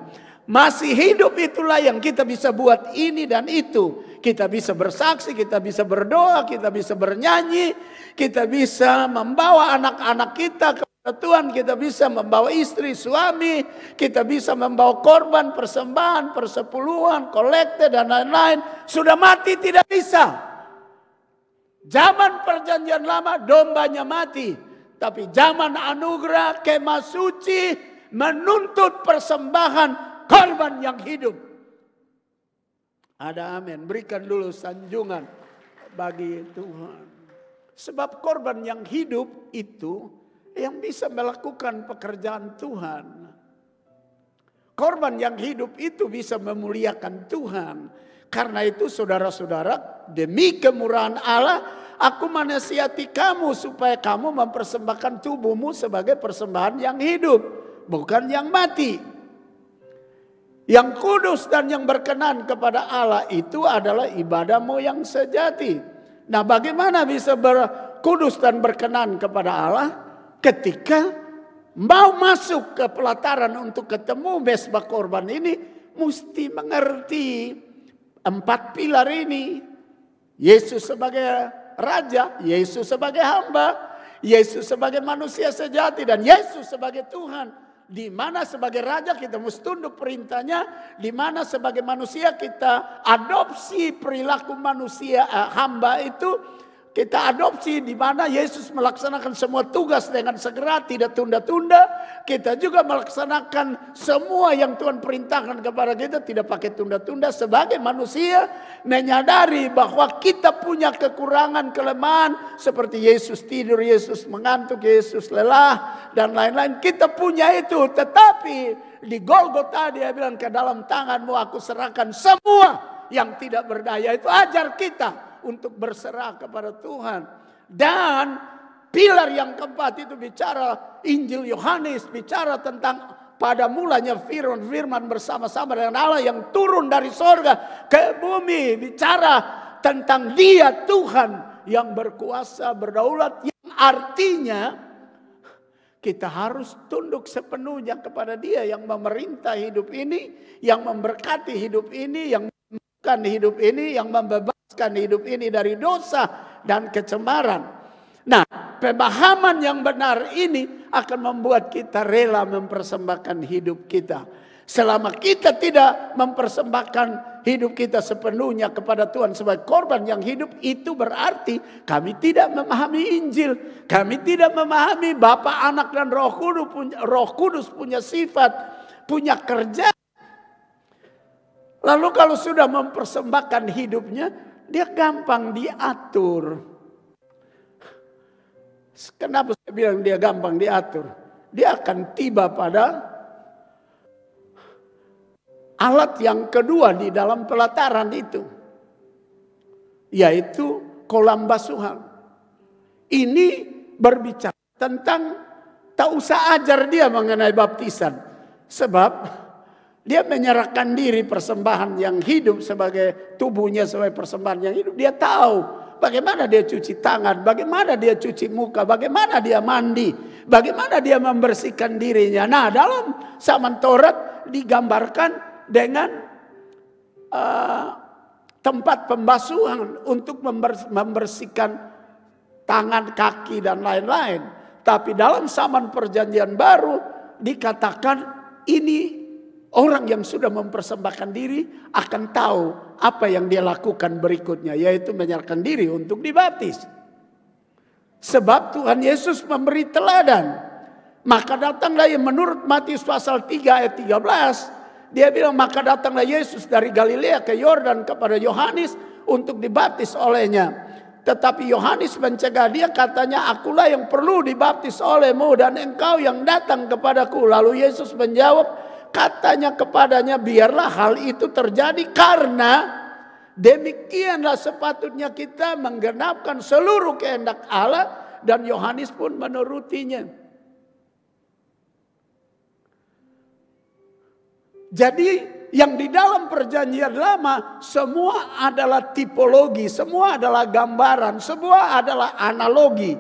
Masih hidup itulah yang kita bisa buat ini dan itu. Kita bisa bersaksi, kita bisa berdoa, kita bisa bernyanyi. Kita bisa membawa anak-anak kita kepada Tuhan, kita bisa membawa istri, suami, kita bisa membawa korban, persembahan, persepuluhan, kolekte dan lain-lain. Sudah mati tidak bisa. Zaman perjanjian lama dombanya mati. Tapi zaman anugerah kemah suci menuntut persembahan korban yang hidup. Ada amin. Berikan dulu sanjungan bagi Tuhan. Sebab korban yang hidup itu yang bisa melakukan pekerjaan Tuhan. Korban yang hidup itu bisa memuliakan Tuhan. Karena itu saudara-saudara, demi kemurahan Allah, aku menasihati kamu supaya kamu mempersembahkan tubuhmu sebagai persembahan yang hidup, bukan yang mati. Yang kudus dan yang berkenan kepada Allah itu adalah ibadahmu yang sejati. Nah, bagaimana bisa berkudus dan berkenan kepada Allah? Ketika mau masuk ke pelataran untuk ketemu mesbah korban ini, mesti mengerti 4 pilar ini. Yesus sebagai Raja, Yesus sebagai hamba, Yesus sebagai manusia sejati, dan Yesus sebagai Tuhan. Di mana sebagai Raja kita mesti tunduk perintahnya, di mana sebagai manusia kita adopsi perilaku manusia hamba itu. Kita adopsi di mana Yesus melaksanakan semua tugas dengan segera, tidak tunda-tunda. Kita juga melaksanakan semua yang Tuhan perintahkan kepada kita, tidak pakai tunda-tunda. Sebagai manusia menyadari bahwa kita punya kekurangan, kelemahan. Seperti Yesus tidur, Yesus mengantuk, Yesus lelah dan lain-lain. Kita punya itu, tetapi di Golgota dia bilang, ke dalam tanganmu aku serahkan semua yang tidak berdaya. Itu ajar kita untuk berserah kepada Tuhan. Dan pilar yang keempat itu bicara Injil Yohanes, bicara tentang pada mulanya firman bersama-sama dengan Allah yang turun dari sorga ke bumi. Bicara tentang Dia Tuhan yang berkuasa, berdaulat, yang artinya kita harus tunduk sepenuhnya kepada Dia yang memerintah hidup ini, yang memberkati hidup ini, yang membukakan hidup ini, yang membebaskan hidup ini dari dosa dan kecemaran. Nah, pemahaman yang benar ini akan membuat kita rela mempersembahkan hidup kita. Selama kita tidak mempersembahkan hidup kita sepenuhnya kepada Tuhan sebagai korban yang hidup, itu berarti kami tidak memahami Injil. Kami tidak memahami Bapa, Anak dan Roh Kudus punya sifat, punya kerja. Lalu kalau sudah mempersembahkan hidupnya, dia gampang diatur. Kenapa saya bilang dia gampang diatur? Dia akan tiba pada alat yang kedua di dalam pelataran itu, yaitu kolam basuhan. Ini berbicara tentang tak usah ajar dia mengenai baptisan. Sebab dia menyerahkan diri persembahan yang hidup sebagai tubuhnya sebagai persembahan yang hidup. Dia tahu bagaimana dia cuci tangan, bagaimana dia cuci muka, bagaimana dia mandi, bagaimana dia membersihkan dirinya. Nah, dalam Zaman Taurat digambarkan dengan tempat pembasuhan untuk membersihkan tangan, kaki dan lain-lain. Tapi dalam Zaman Perjanjian Baru dikatakan ini orang yang sudah mempersembahkan diri akan tahu apa yang dia lakukan berikutnya, yaitu menyerahkan diri untuk dibaptis. Sebab Tuhan Yesus memberi teladan. Maka datanglah yang menurut Matius pasal 3 ayat 13. Dia bilang, maka datanglah Yesus dari Galilea ke Yordan kepada Yohanes untuk dibaptis olehnya. Tetapi Yohanes mencegah dia, katanya, akulah yang perlu dibaptis olehmu dan engkau yang datang kepadaku. Lalu Yesus menjawab, katanya kepadanya, biarlah hal itu terjadi karena demikianlah sepatutnya kita menggenapkan seluruh kehendak Allah, dan Yohanes pun menurutinya. Jadi yang di dalam Perjanjian Lama semua adalah tipologi, semua adalah gambaran, semua adalah analogi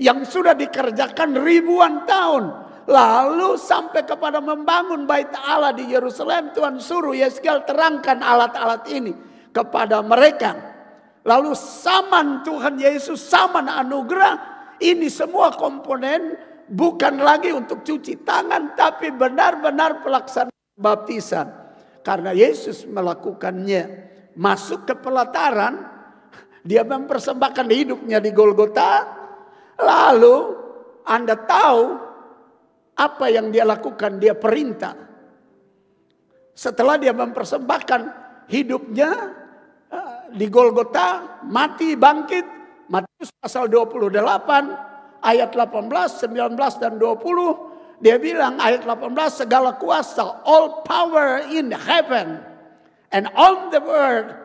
yang sudah dikerjakan ribuan tahun. Lalu sampai kepada membangun bait Allah di Yerusalem, Tuhan suruh Yeskiel terangkan alat-alat ini kepada mereka. Lalu zaman Tuhan Yesus, zaman anugerah, ini semua komponen bukan lagi untuk cuci tangan, tapi benar-benar pelaksanaan baptisan. Karena Yesus melakukannya. Masuk ke pelataran, dia mempersembahkan hidupnya di Golgota. Lalu Anda tahu apa yang dia lakukan, dia perintah. Setelah dia mempersembahkan hidupnya di Golgota, mati, bangkit, Matius pasal 28 ayat 18, 19 dan 20, dia bilang ayat 18, segala kuasa, all power in heaven and on the earth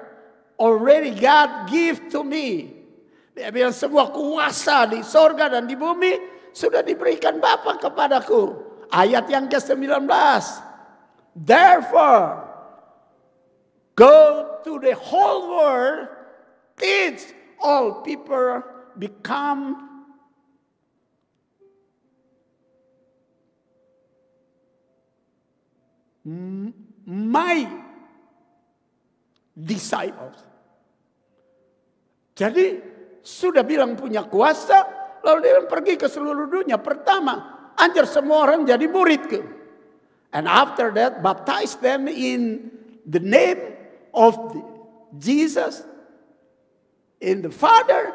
already God give to me. Dia bilang semua kuasa di sorga dan di bumi sudah diberikan Bapa kepadaku. Ayat yang ke-19. Therefore, go to the whole world, teach all people, become my disciples. Jadi sudah bilang punya kuasa, lalu dia pergi ke seluruh dunia. Pertama, ajar semua orang jadi muridku. And after that, baptize them in the name of Jesus, in the Father,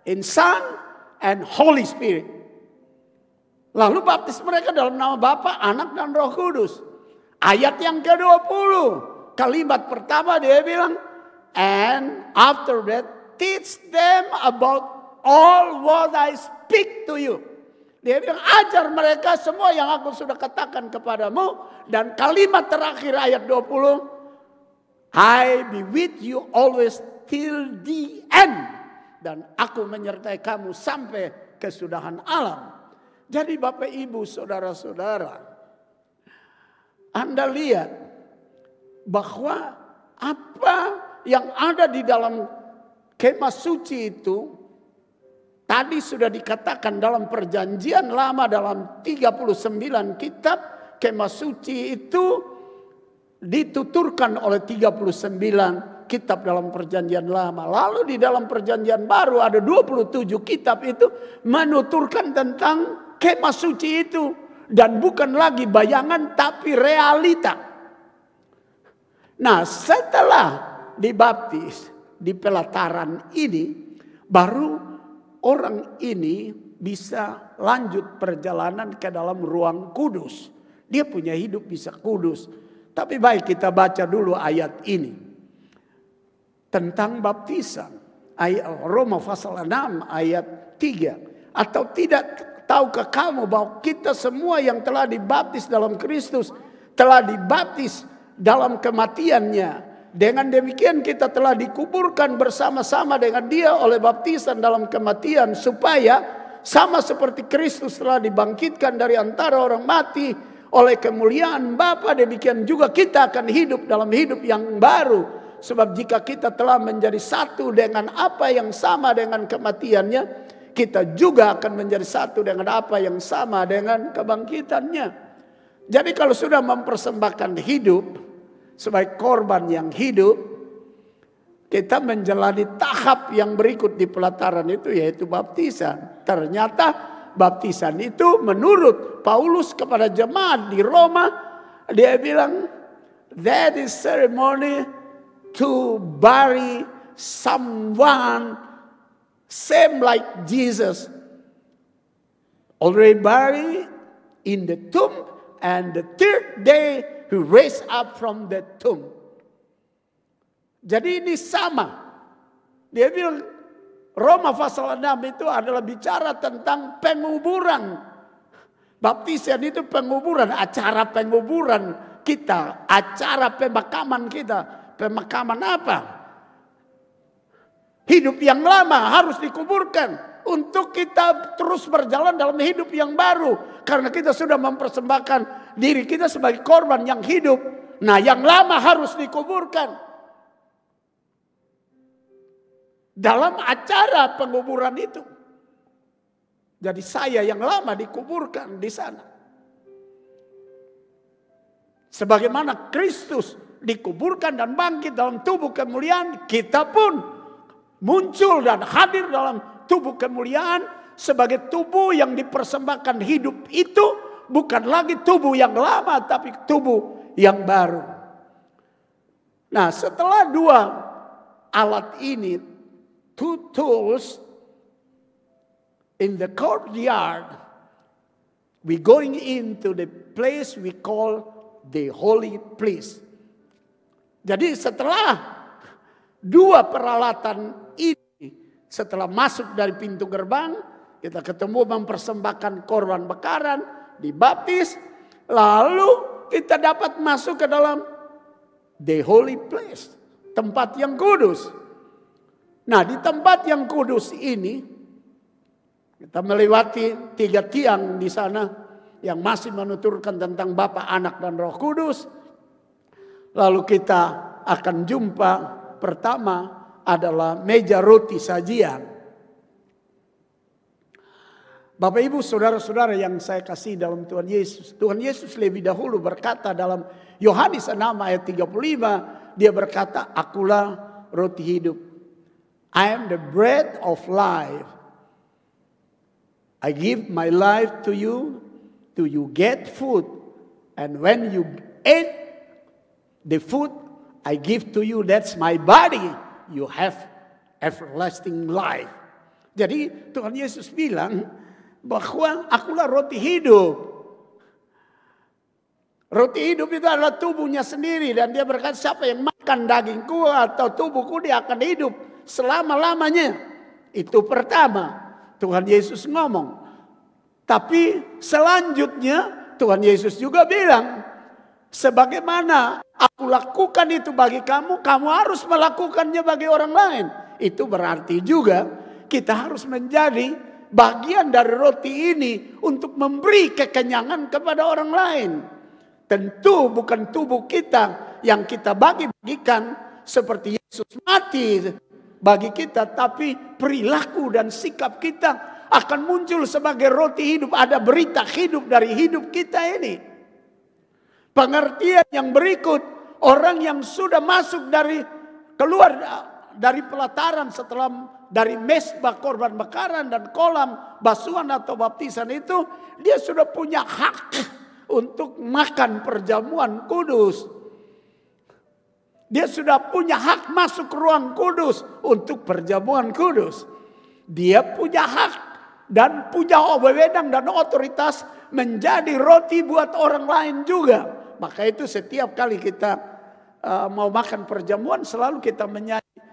in Son, and Holy Spirit. Lalu baptis mereka dalam nama Bapa, Anak, dan Roh Kudus. Ayat yang ke-20, kalimat pertama dia bilang, and after that teach them about all what I speak to you. Dia bilang ajar mereka semua yang aku sudah katakan kepadamu. Dan kalimat terakhir ayat 20, I be with you always till the end. Dan aku menyertai kamu sampai kesudahan alam. Jadi Bapak Ibu saudara-saudara, Anda lihat bahwa apa yang ada di dalam kemah suci itu tadi sudah dikatakan dalam perjanjian lama dalam 39 kitab. Kemah suci itu dituturkan oleh 39 kitab dalam perjanjian lama. Lalu di dalam perjanjian baru ada 27 kitab itu menuturkan tentang kemah suci itu. Dan bukan lagi bayangan tapi realita. Nah setelah dibaptis di pelataran ini, baru orang ini bisa lanjut perjalanan ke dalam ruang kudus. Dia punya hidup bisa kudus. Tapi baik kita baca dulu ayat ini. Tentang baptisan. Roma pasal 6 ayat 3. Atau tidak tahukah kamu bahwa kita semua yang telah dibaptis dalam Kristus telah dibaptis dalam kematiannya. Dengan demikian kita telah dikuburkan bersama-sama dengan dia oleh baptisan dalam kematian. Supaya sama seperti Kristus telah dibangkitkan dari antara orang mati oleh kemuliaan Bapa, demikian juga kita akan hidup dalam hidup yang baru. Sebab jika kita telah menjadi satu dengan apa yang sama dengan kematiannya, kita juga akan menjadi satu dengan apa yang sama dengan kebangkitannya. Jadi kalau sudah mempersembahkan hidup sebagai korban yang hidup, kita menjalani tahap yang berikut di pelataran itu, yaitu baptisan. Ternyata baptisan itu menurut Paulus kepada jemaat di Roma, dia bilang, that is ceremony to bury someone same like Jesus, already buried in the tomb, and the third day he raised up from the tomb. Jadi ini sama. Dia bilang Roma pasal 6 itu adalah bicara tentang penguburan. Baptisan itu penguburan, acara penguburan kita, acara pemakaman kita. Pemakaman apa? Hidup yang lama harus dikuburkan untuk kita terus berjalan dalam hidup yang baru. Karena kita sudah mempersembahkan diri kita sebagai korban yang hidup. Nah yang lama harus dikuburkan. Dalam acara penguburan itu. Jadi saya yang lama dikuburkan di sana. Sebagaimana Kristus dikuburkan dan bangkit dalam tubuh kemuliaan, kita pun muncul dan hadir dalam tubuh kemuliaan sebagai tubuh yang dipersembahkan hidup itu bukan lagi tubuh yang lama, tapi tubuh yang baru. Nah, setelah dua alat ini, two tools in the courtyard, we going into the place we call the holy place. Jadi setelah dua peralatan ini, setelah masuk dari pintu gerbang, kita ketemu mempersembahkan korban bakaran, dibaptis, lalu kita dapat masuk ke dalam the holy place, tempat yang kudus. Nah, di tempat yang kudus ini, kita melewati 3 tiang di sana yang masih menuturkan tentang Bapa, Anak, dan Roh Kudus. Lalu kita akan jumpa pertama adalah meja roti sajian. Bapak Ibu saudara-saudara yang saya kasih dalam Tuhan Yesus. Tuhan Yesus lebih dahulu berkata dalam Yohanes 6 ayat 35. Dia berkata, akulah roti hidup. I am the bread of life. I give my life to you get food. And when you eat the food I give to you, that's my body. You have everlasting life. Jadi Tuhan Yesus bilang bahwa akulah roti hidup. Roti hidup itu adalah tubuhnya sendiri. Dan dia berkata siapa yang makan dagingku atau tubuhku dia akan hidup selama-lamanya. Itu pertama Tuhan Yesus ngomong. Tapi selanjutnya Tuhan Yesus juga bilang, sebagaimana aku lakukan itu bagi kamu, kamu harus melakukannya bagi orang lain. Itu berarti juga kita harus menjadi bagian dari roti ini untuk memberi kekenyangan kepada orang lain. Tentu bukan tubuh kita yang kita bagi-bagikan seperti Yesus mati bagi kita, tapi perilaku dan sikap kita akan muncul sebagai roti hidup. Ada berita hidup dari hidup kita ini. Pengertian yang berikut, orang yang sudah masuk keluar dari pelataran setelah dari mesbah korban bakaran dan kolam basuhan atau baptisan itu, dia sudah punya hak untuk makan perjamuan kudus. Dia sudah punya hak masuk ruang kudus untuk perjamuan kudus. Dia punya hak dan punya wewenang dan otoritas menjadi roti buat orang lain juga. Maka itu setiap kali kita mau makan perjamuan selalu kita menyanyi,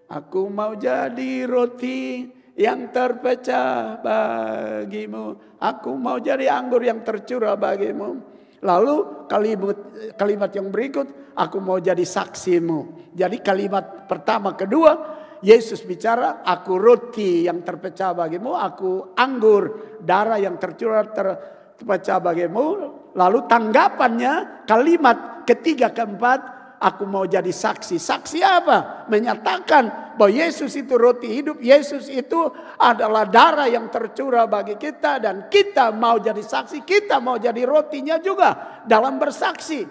aku mau jadi roti yang terpecah bagimu, aku mau jadi anggur yang tercurah bagimu. Lalu kalimat yang berikut, aku mau jadi saksimu. Jadi kalimat pertama kedua Yesus bicara, aku roti yang terpecah bagimu, aku anggur darah yang tercurah terpecah bagimu. Lalu tanggapannya kalimat ketiga keempat, aku mau jadi saksi. Saksi apa? Menyatakan bahwa Yesus itu roti hidup, Yesus itu adalah darah yang tercurah bagi kita, dan kita mau jadi saksi, kita mau jadi rotinya juga dalam bersaksi.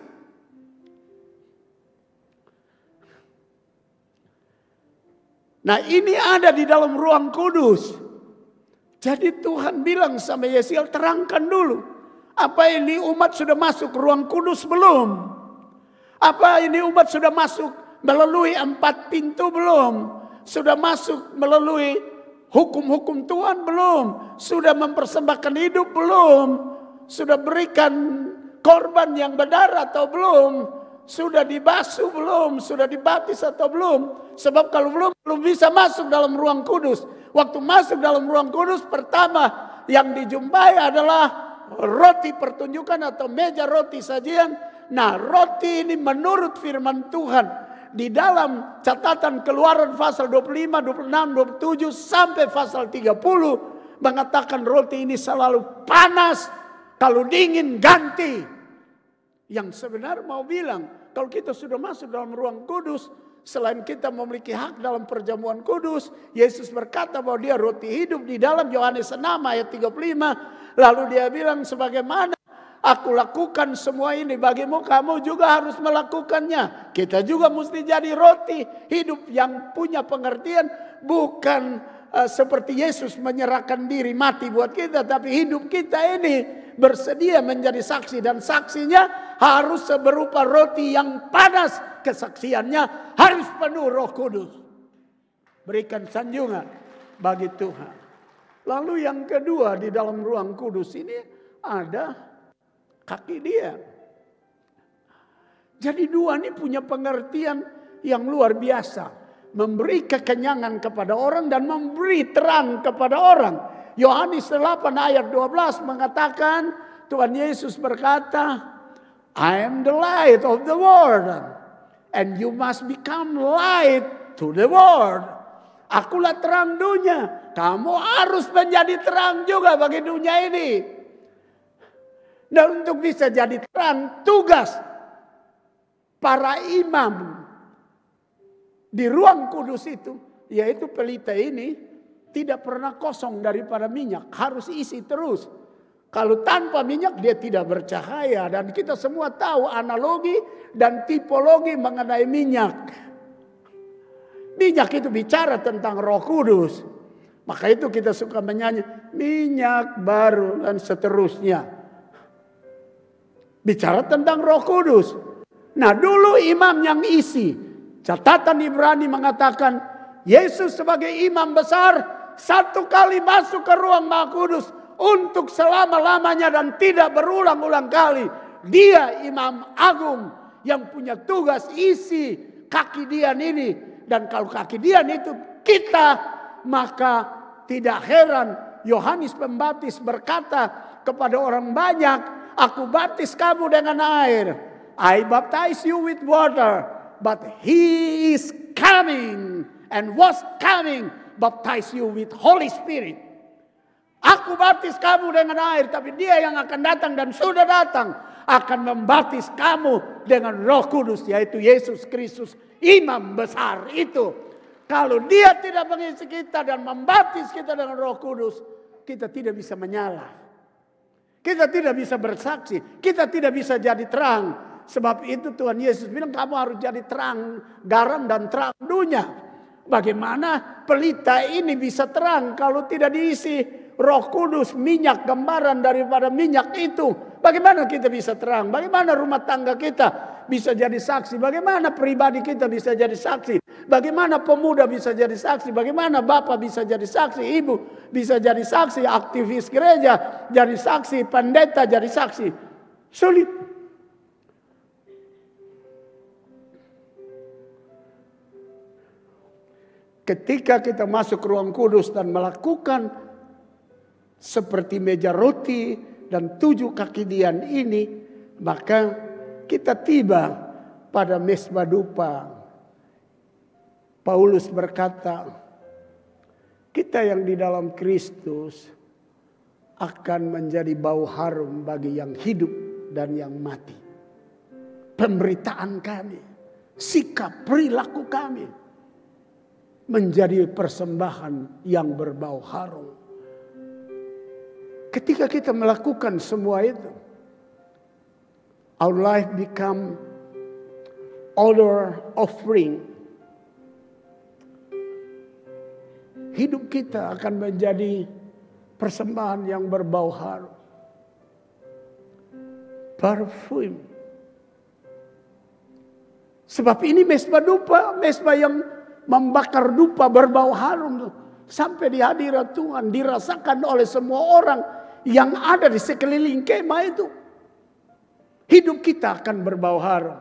Nah, ini ada di dalam ruang kudus. Jadi Tuhan bilang sama Yesiel, terangkan dulu. Apa ini umat sudah masuk ruang kudus belum? Apa ini umat sudah masuk melalui 4 pintu belum? Sudah masuk melalui hukum-hukum Tuhan belum? Sudah mempersembahkan hidup belum? Sudah berikan korban yang berdarah atau belum? Sudah dibasuh belum? Sudah dibaptis atau belum? Sebab kalau belum bisa masuk dalam ruang kudus. Waktu masuk dalam ruang kudus pertama yang dijumpai adalah roti pertunjukan atau meja roti sajian. Nah, roti ini menurut firman Tuhan di dalam catatan Keluaran pasal 25, 26, 27 sampai pasal 30 mengatakan roti ini selalu panas, kalau dingin ganti. Yang sebenarnya mau bilang, kalau kita sudah masuk dalam ruang kudus, selain kita memiliki hak dalam perjamuan kudus, Yesus berkata bahwa dia roti hidup di dalam Yohanes 6 ayat 35. Lalu dia bilang, sebagaimana aku lakukan semua ini bagimu, kamu juga harus melakukannya. Kita juga mesti jadi roti hidup yang punya pengertian bukan seperti Yesus menyerahkan diri mati buat kita, tapi hidup kita ini bersedia menjadi saksi, dan saksinya harus berupa roti yang panas. Kesaksiannya harus penuh Roh Kudus. Berikan sanjungan bagi Tuhan. Lalu yang kedua, di dalam ruang kudus ini ada kaki Dia. Jadi dua ini punya pengertian yang luar biasa. Memberi kekenyangan kepada orang dan memberi terang kepada orang. Yohanes 8 ayat 12 mengatakan, Tuhan Yesus berkata, I am the light of the world, and you must become light to the world. Akulah terang dunia, kamu harus menjadi terang juga bagi dunia ini. Dan untuk bisa jadi terang, tugas para imam di ruang kudus itu, yaitu pelita ini, tidak pernah kosong daripada minyak. Harus isi terus. Kalau tanpa minyak dia tidak bercahaya. Dan kita semua tahu analogi dan tipologi mengenai minyak. Minyak itu bicara tentang Roh Kudus. Maka itu kita suka menyanyi minyak baru dan seterusnya. Bicara tentang Roh Kudus. Nah, dulu imam yang isi. Catatan Ibrani mengatakan Yesus sebagai imam besar satu kali masuk ke ruang Maha Kudus untuk selama-lamanya dan tidak berulang-ulang kali. Dia imam agung yang punya tugas isi kaki Dian ini. Dan kalau kaki Dian itu kita, maka tidak heran Yohanes Pembaptis berkata kepada orang banyak, aku baptis kamu dengan air. I baptize you with water, but he is coming and was coming baptize you with Holy Spirit. Aku baptis kamu dengan air, tapi dia yang akan datang dan sudah datang akan membaptis kamu dengan Roh Kudus, yaitu Yesus Kristus, imam besar itu. Kalau dia tidak mengisi kita dan membaptis kita dengan Roh Kudus, kita tidak bisa menyala. Kita tidak bisa bersaksi, kita tidak bisa jadi terang. Sebab itu Tuhan Yesus bilang kamu harus jadi terang, garam dan terang dunia. Bagaimana pelita ini bisa terang kalau tidak diisi Roh Kudus, minyak, gambaran daripada minyak itu? Bagaimana kita bisa terang? Bagaimana rumah tangga kita bisa jadi saksi? Bagaimana pribadi kita bisa jadi saksi? Bagaimana pemuda bisa jadi saksi? Bagaimana bapak bisa jadi saksi? Ibu bisa jadi saksi? Aktivis gereja jadi saksi? Pendeta jadi saksi? Sulit. Ketika kita masuk ruang kudus dan melakukan seperti meja roti dan 7 kaki Dian ini, maka kita tiba pada mesbah dupa. Paulus berkata, kita yang di dalam Kristus akan menjadi bau harum bagi yang hidup dan yang mati. Pemberitaan kami, sikap perilaku kami menjadi persembahan yang berbau harum. Ketika kita melakukan semua itu, our life become odor offering. Hidup kita akan menjadi persembahan yang berbau harum. Parfum. Sebab ini mesbah dupa, mesbah yang membakar dupa berbau harum sampai di hadirat Tuhan, dirasakan oleh semua orang yang ada di sekeliling kemah itu. Hidup kita akan berbau harum.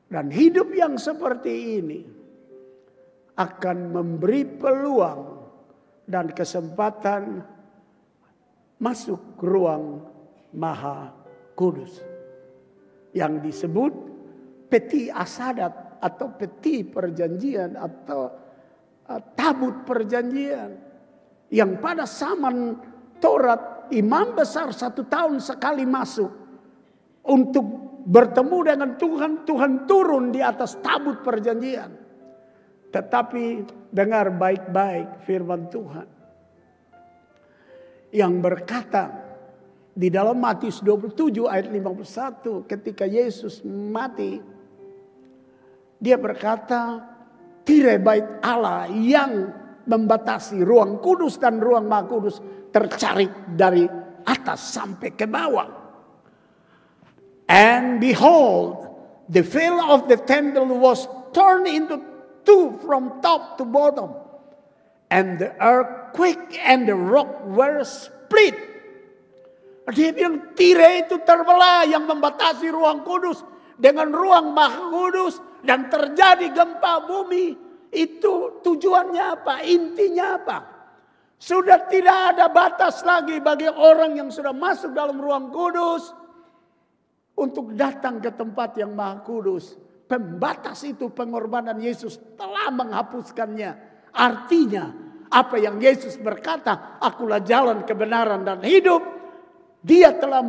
Dan hidup yang seperti ini akan memberi peluang dan kesempatan masuk ruang Maha Kudus yang disebut peti asadat atau peti perjanjian atau tabut perjanjian, yang pada zaman Taurat imam besar 1 tahun sekali masuk untuk bertemu dengan Tuhan. Tuhan turun di atas tabut perjanjian. Tetapi dengar baik-baik firman Tuhan yang berkata di dalam Matius 27 ayat 51, ketika Yesus mati, dia berkata, tirai bait Allah yang membatasi ruang kudus dan ruang maha kudus tercarik dari atas sampai ke bawah. And behold, the veil of the temple was turned into two from top to bottom. And the earthquake and the rock were split. Dia bilang tirai itu terbelah yang membatasi ruang kudus dengan ruang maha kudus. Dan terjadi gempa bumi. Itu tujuannya apa? Intinya apa? Sudah tidak ada batas lagi bagi orang yang sudah masuk dalam ruang kudus untuk datang ke tempat yang maha kudus. Pembatas itu pengorbanan Yesus telah menghapuskannya. Artinya apa yang Yesus berkata, akulah jalan kebenaran dan hidup. Dia telah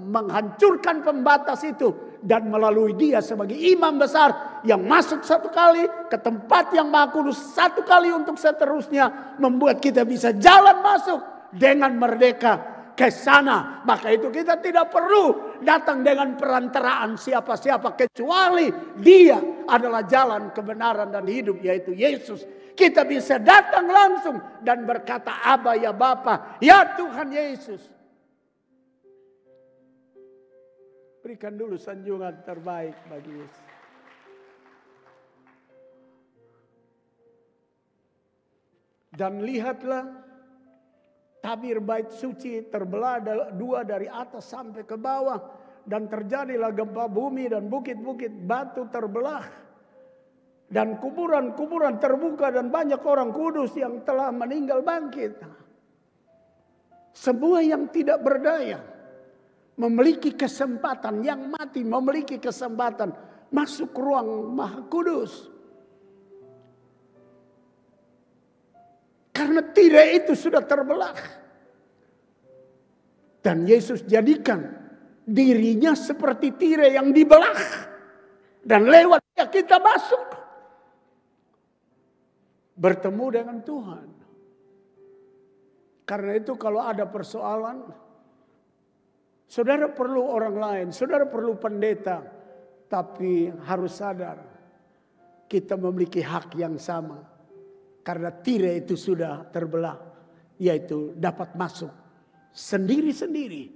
menghancurkan pembatas itu. Dan melalui dia sebagai imam besar yang masuk satu kali ke tempat yang maha kudus satu kali untuk seterusnya. Membuat kita bisa jalan masuk dengan merdeka ke sana. Maka itu kita tidak perlu datang dengan perantaraan siapa-siapa. Kecuali dia adalah jalan kebenaran dan hidup, yaitu Yesus. Kita bisa datang langsung dan berkata, Aba ya Bapa, ya Tuhan Yesus. Berikan dulu sanjungan terbaik bagi Yesus. Dan lihatlah, tabir bait suci terbelah dua dari atas sampai ke bawah. Dan terjadilah gempa bumi dan bukit-bukit batu terbelah. Dan kuburan-kuburan terbuka dan banyak orang kudus yang telah meninggal bangkit. Semua yang tidak berdaya memiliki kesempatan, yang mati memiliki kesempatan masuk ruang maha kudus. Karena tirai itu sudah terbelah. Dan Yesus jadikan dirinya seperti tirai yang dibelah. Dan lewat dia kita masuk. Bertemu dengan Tuhan. Karena itu kalau ada persoalan, saudara perlu orang lain, saudara perlu pendeta. Tapi harus sadar, kita memiliki hak yang sama. Karena tirai itu sudah terbelah, yaitu dapat masuk sendiri-sendiri.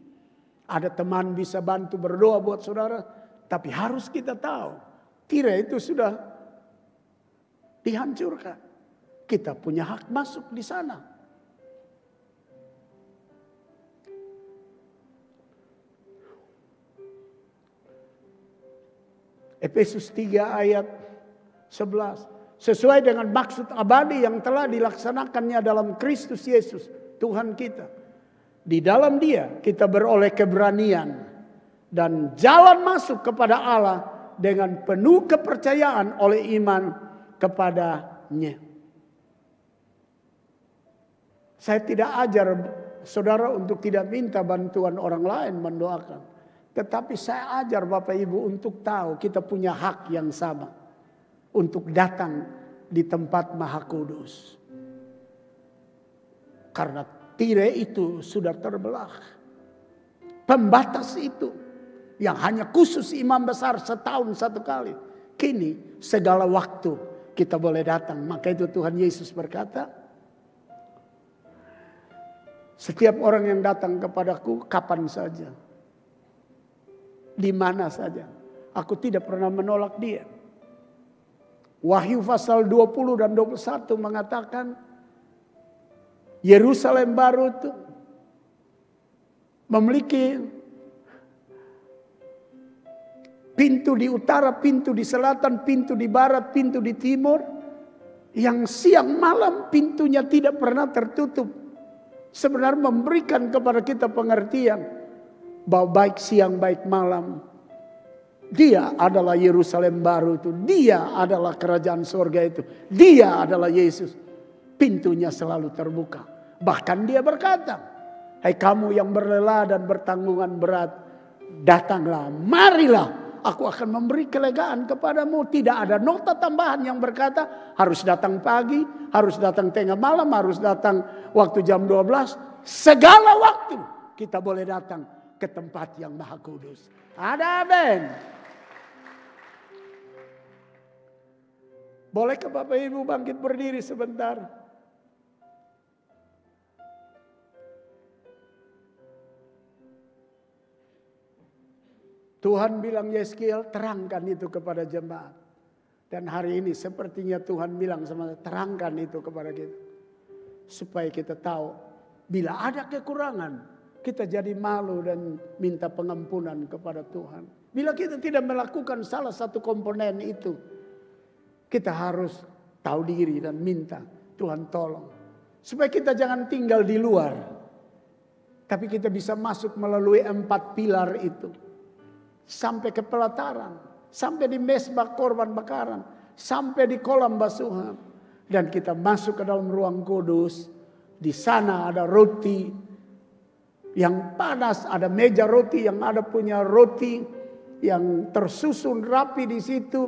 Ada teman bisa bantu berdoa buat saudara, tapi harus kita tahu, tirai itu sudah dihancurkan. Kita punya hak masuk di sana. Efesus 3 ayat 11. Sesuai dengan maksud abadi yang telah dilaksanakannya dalam Kristus Yesus, Tuhan kita. Di dalam dia kita beroleh keberanian dan jalan masuk kepada Allah dengan penuh kepercayaan oleh iman kepadanya. Saya tidak ajar saudara untuk tidak minta bantuan orang lain mendoakan. Tetapi saya ajar Bapak Ibu untuk tahu kita punya hak yang sama. Untuk datang di tempat maha kudus. Karena tirai itu sudah terbelah. Pembatas itu yang hanya khusus imam besar setahun satu kali. Kini segala waktu kita boleh datang. Maka itu Tuhan Yesus berkata, setiap orang yang datang kepadaku kapan saja, di mana saja, aku tidak pernah menolak dia. Wahyu pasal 20 dan 21 mengatakan Yerusalem baru itu memiliki pintu di utara, pintu di selatan, pintu di barat, pintu di timur, yang siang malam pintunya tidak pernah tertutup. Sebenarnya memberikan kepada kita pengertian bahwa baik siang baik malam, dia adalah Yerusalem baru itu. Dia adalah kerajaan surga itu. Dia adalah Yesus. Pintunya selalu terbuka. Bahkan dia berkata, hai kamu yang berlelah dan bertanggungan berat, datanglah, marilah, aku akan memberi kelegaan kepadamu. Tidak ada nota tambahan yang berkata harus datang pagi, harus datang tengah malam, harus datang waktu jam 12. Segala waktu kita boleh datang ke tempat yang maha kudus. Ada amin. Bolehkah Bapak Ibu bangkit berdiri sebentar? Tuhan bilang Yeskiel, terangkan itu kepada jemaat. Dan hari ini sepertinya Tuhan bilang sama saya, terangkan itu kepada kita. Supaya kita tahu, bila ada kekurangan, kita jadi malu dan minta pengampunan kepada Tuhan. Bila kita tidak melakukan salah satu komponen itu, kita harus tahu diri dan minta Tuhan tolong. Supaya kita jangan tinggal di luar. Tapi kita bisa masuk melalui 4 pilar itu. Sampai ke pelataran. Sampai di mezbah korban bakaran. Sampai di kolam basuhan. Dan kita masuk ke dalam ruang kudus. Di sana ada roti yang panas. Ada meja roti yang ada punya roti yang tersusun rapi di situ.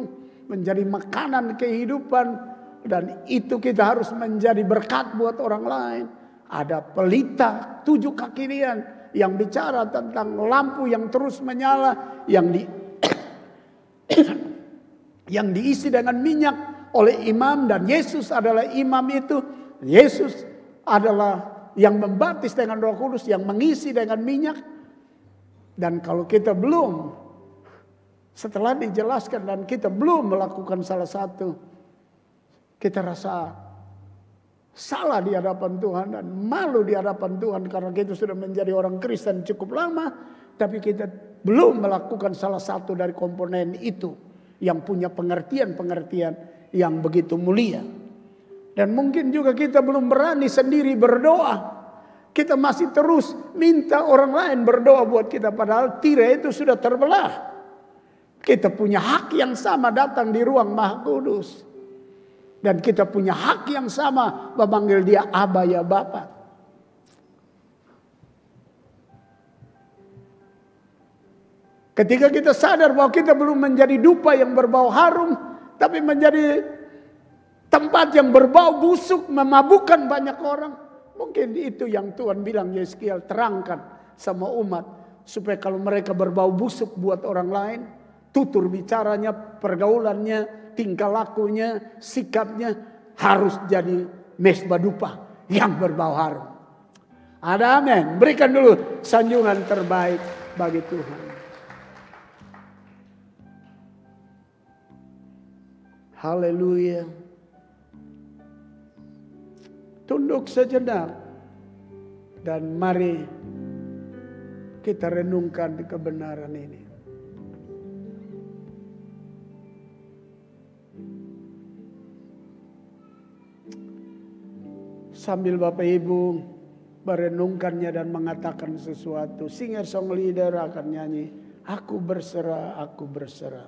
Menjadi makanan kehidupan. Dan itu kita harus menjadi berkat buat orang lain. Ada pelita 7 kekinian yang bicara tentang lampu yang terus menyala. Yang diisi dengan minyak oleh imam. Dan Yesus adalah imam itu. Yesus adalah yang membaptis dengan Roh Kudus. Yang mengisi dengan minyak. Dan kalau kita belum, setelah dijelaskan dan kita belum melakukan salah satu, kita rasa salah di hadapan Tuhan dan malu di hadapan Tuhan karena kita sudah menjadi orang Kristen cukup lama, tapi kita belum melakukan salah satu dari komponen itu yang punya pengertian-pengertian yang begitu mulia. Dan mungkin juga kita belum berani sendiri berdoa. Kita masih terus minta orang lain berdoa buat kita padahal tirai itu sudah terbelah. Kita punya hak yang sama datang di ruang Maha Kudus. Dan kita punya hak yang sama memanggil dia Aba ya Bapa. Ketika kita sadar bahwa kita belum menjadi dupa yang berbau harum, tapi menjadi tempat yang berbau busuk, memabukkan banyak orang. Mungkin itu yang Tuhan bilang Yeskiel, terangkan sama umat. Supaya kalau mereka berbau busuk buat orang lain, tutur bicaranya, pergaulannya, tingkah lakunya, sikapnya harus jadi mezbah dupa yang berbau harum. Ada amin. Berikan dulu sanjungan terbaik bagi Tuhan. Haleluya. Tunduk sejenak dan mari kita renungkan kebenaran ini. Sambil Bapak Ibu merenungkannya dan mengatakan sesuatu, singer song leader akan nyanyi, aku berserah, aku berserah.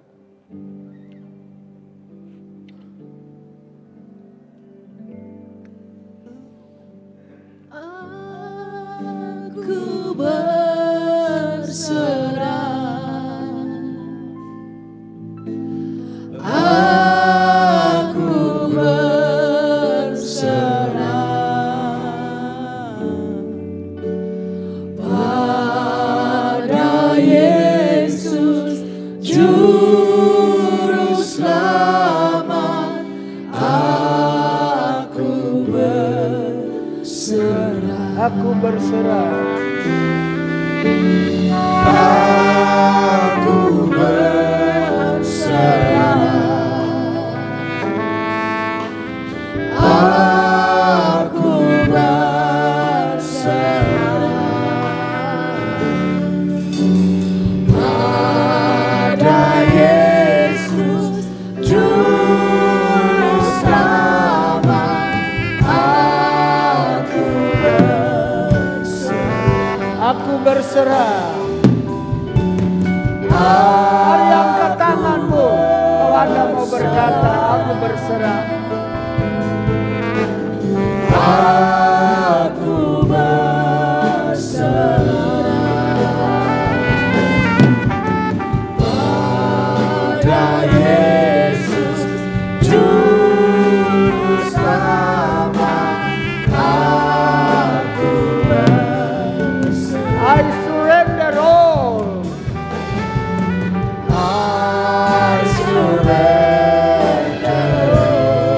Aku berserah. Aku berserah. Aku berserah. Aku berserah pada Yesus Juru Selamat. Aku berserah. Mari angkat tanganmu kalau Anda mau berkata, aku berserah. Aku berserah pada Yesus Juru Selamat. Aku I surrender all. I surrender all.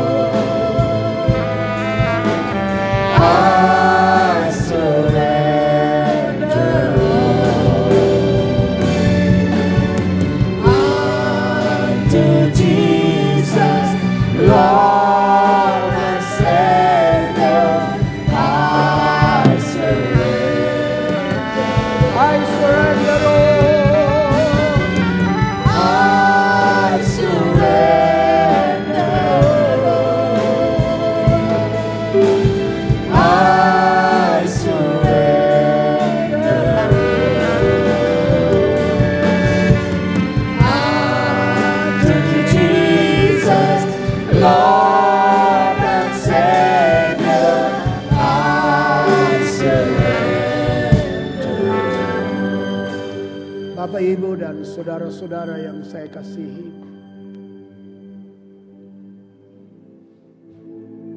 Bapak, Ibu, dan saudara-saudara yang saya kasihi,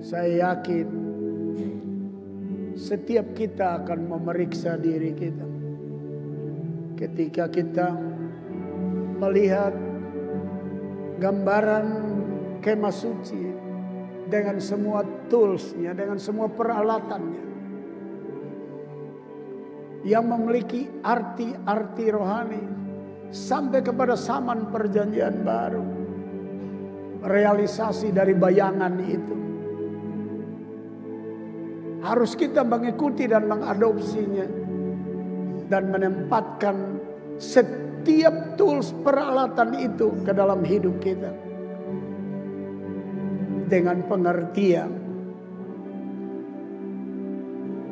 saya yakin setiap kita akan memeriksa diri kita ketika kita melihat gambaran kemah suci dengan semua toolsnya, dengan semua peralatannya yang memiliki arti-arti rohani sampai kepada zaman perjanjian baru. Realisasi dari bayangan itu harus kita mengikuti dan mengadopsinya dan menempatkan setiap tools peralatan itu ke dalam hidup kita dengan pengertian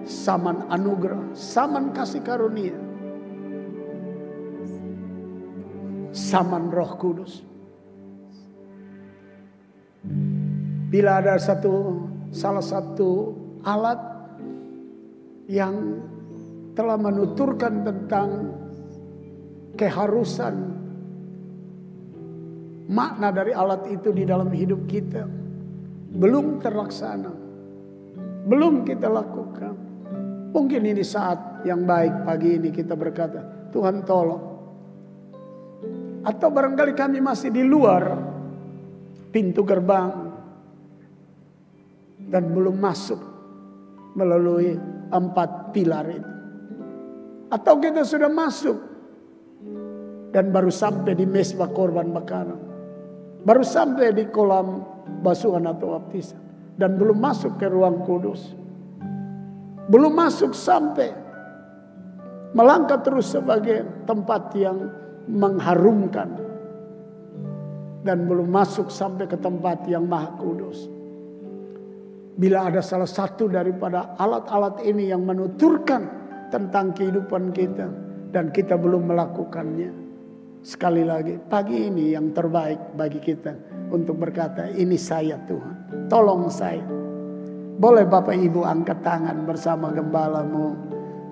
zaman anugerah, zaman kasih karunia, zaman Roh Kudus. Bila ada salah satu alat yang telah menuturkan tentang keharusan makna dari alat itu di dalam hidup kita, belum terlaksana, belum kita lakukan. Mungkin ini saat yang baik pagi ini kita berkata, Tuhan tolong. Atau barangkali kami masih di luar pintu gerbang dan belum masuk melalui 4 pilar itu. Atau kita sudah masuk dan baru sampai di mesbah korban makanan, baru sampai di kolam basuhan atau baptisan, dan belum masuk ke ruang kudus, belum masuk sampai melangkah terus sebagai tempat yang mengharumkan, dan belum masuk sampai ke tempat yang maha kudus. Bila ada salah satu daripada alat-alat ini yang menuturkan tentang kehidupan kita dan kita belum melakukannya, sekali lagi pagi ini yang terbaik bagi kita untuk berkata, ini saya Tuhan, tolong saya. Boleh Bapak Ibu angkat tangan bersama gembalamu.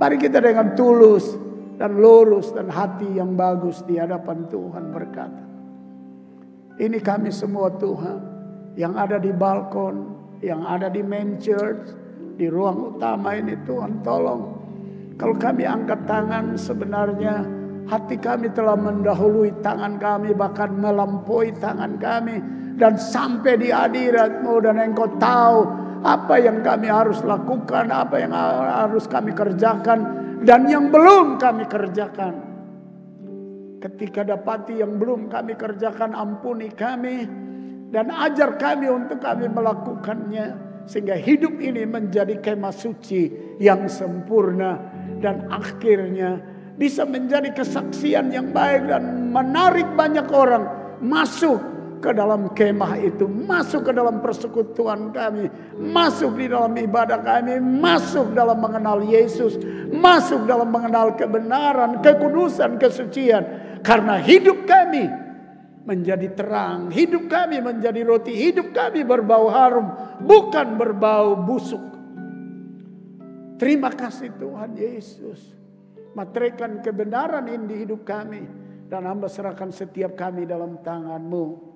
Mari kita dengan tulus dan lurus dan hati yang bagus di hadapan Tuhan berkata, ini kami semua Tuhan yang ada di balkon, yang ada di main church, di ruang utama ini Tuhan tolong. Kalau kami angkat tangan, sebenarnya hati kami telah mendahului tangan kami, bahkan melampaui tangan kami, dan sampai di hadirat-Mu, dan Engkau tahu apa yang kami harus lakukan, apa yang harus kami kerjakan, dan yang belum kami kerjakan. Ketika dapati yang belum kami kerjakan, ampuni kami dan ajar kami untuk kami melakukannya, sehingga hidup ini menjadi kemah suci yang sempurna, dan akhirnya bisa menjadi kesaksian yang baik dan menarik banyak orang masuk ke dalam kemah itu, masuk ke dalam persekutuan kami, masuk di dalam ibadah kami, masuk dalam mengenal Yesus, masuk dalam mengenal kebenaran, kekudusan, kesucian. Karena hidup kami menjadi terang, hidup kami menjadi roti, hidup kami berbau harum, bukan berbau busuk. Terima kasih Tuhan Yesus. Materaikan kebenaran ini di hidup kami, dan hamba serahkan setiap kami dalam tangan-Mu.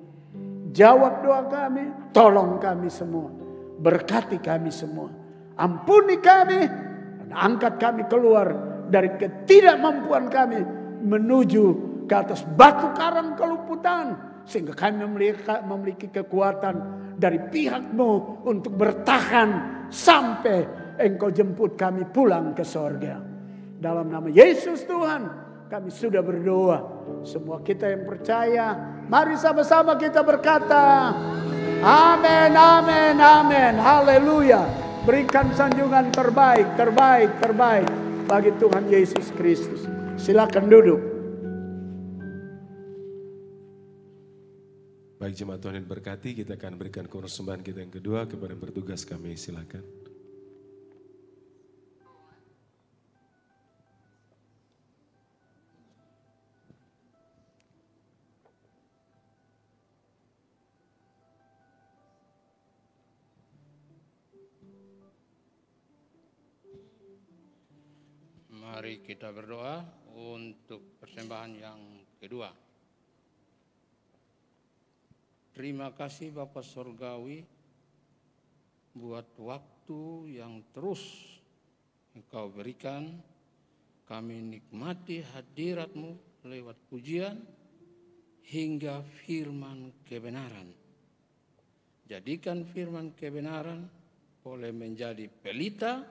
Jawab doa kami, tolong kami semua, berkati kami semua, ampuni kami, dan angkat kami keluar dari ketidakmampuan kami menuju ke atas batu karang keluputan, sehingga kami memiliki kekuatan dari pihak-Mu untuk bertahan sampai Engkau jemput kami pulang ke sorga. Dalam nama Yesus Tuhan kami sudah berdoa. Semua kita yang percaya, mari sama-sama kita berkata, amin, amin, amin, haleluya. Berikan sanjungan terbaik, terbaik, terbaik bagi Tuhan Yesus Kristus. Silakan duduk. Baik jemaat Tuhan yang berkati, kita akan berikan persembahan kita yang kedua kepada yang bertugas kami, silakan. Mari kita berdoa untuk persembahan yang kedua. Terima kasih Bapa Sorgawi buat waktu yang terus Engkau berikan. Kami nikmati hadirat-Mu lewat pujian hingga firman kebenaran. Jadikan firman kebenaran boleh menjadi pelita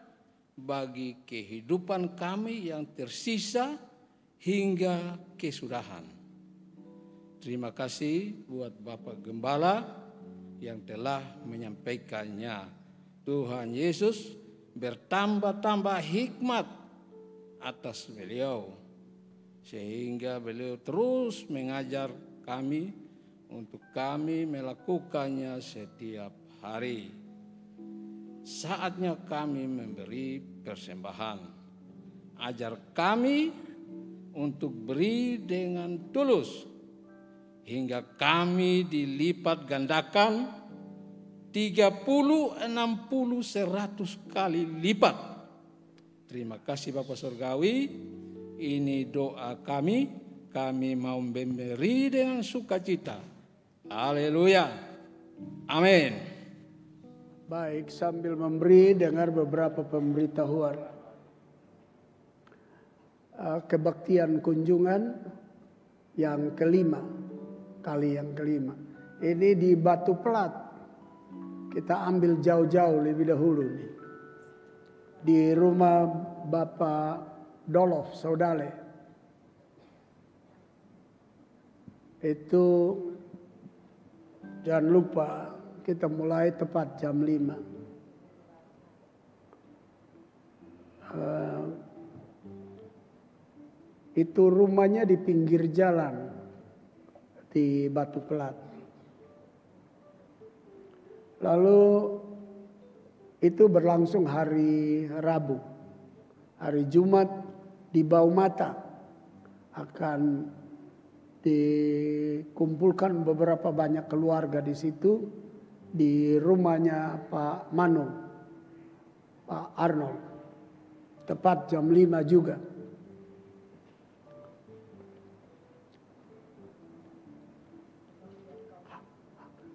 bagi kehidupan kami yang tersisa hingga kesudahan. Terima kasih buat Bapak Gembala yang telah menyampaikannya. Tuhan Yesus bertambah-tambah hikmat atas beliau, sehingga beliau terus mengajar kami untuk kami melakukannya setiap hari. Saatnya kami memberi persembahan. Ajar kami untuk beri dengan tulus, hingga kami dilipat gandakan 30, 60, 100 kali lipat. Terima kasih Bapak Surgawi. Ini doa kami. Kami mau memberi dengan sukacita. Haleluya. Amin. Baik, sambil memberi, dengar beberapa pemberitahuan. Kebaktian kunjungan yang kelima. Kali yang kelima. Ini di Batu Plat. Kita ambil jauh-jauh lebih dahulu nih. Di rumah Bapak Dolof Saudale. Itu jangan lupa kita mulai tepat jam 5. Itu rumahnya di pinggir jalan. Di Batu Plat. Lalu itu berlangsung hari Rabu. Hari Jumat di Baumata akan dikumpulkan beberapa banyak keluarga di situ di rumahnya Pak Mano, Pak Arnold. Tepat jam 5 juga.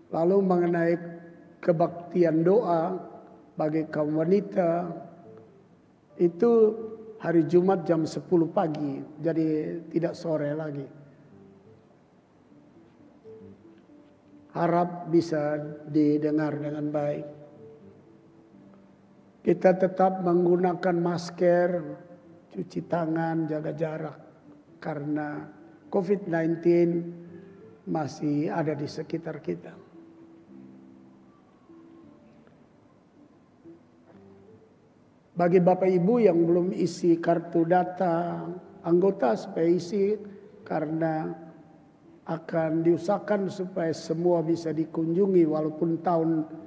Lalu mengenai kebaktian doa bagi kaum wanita, itu hari Jumat jam 10 pagi, jadi tidak sore lagi. Harap bisa didengar dengan baik. Kita tetap menggunakan masker, cuci tangan, jaga jarak. Karena COVID-19 masih ada di sekitar kita. Bagi Bapak Ibu yang belum isi kartu data anggota supaya isi, karena akan diusahakan supaya semua bisa dikunjungi walaupun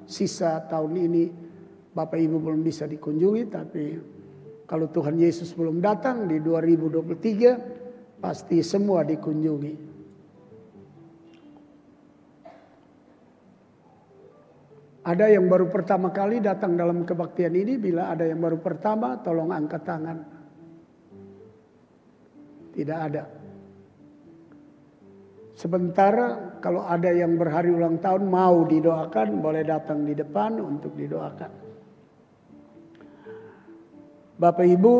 sisa tahun ini Bapak Ibu belum bisa dikunjungi, tapi kalau Tuhan Yesus belum datang di 2023 pasti semua dikunjungi. Ada yang baru pertama kali datang dalam kebaktian ini, bila ada yang baru pertama tolong angkat tangan. Tidak ada. Sementara kalau ada yang berhari ulang tahun mau didoakan, boleh datang di depan untuk didoakan. Bapak Ibu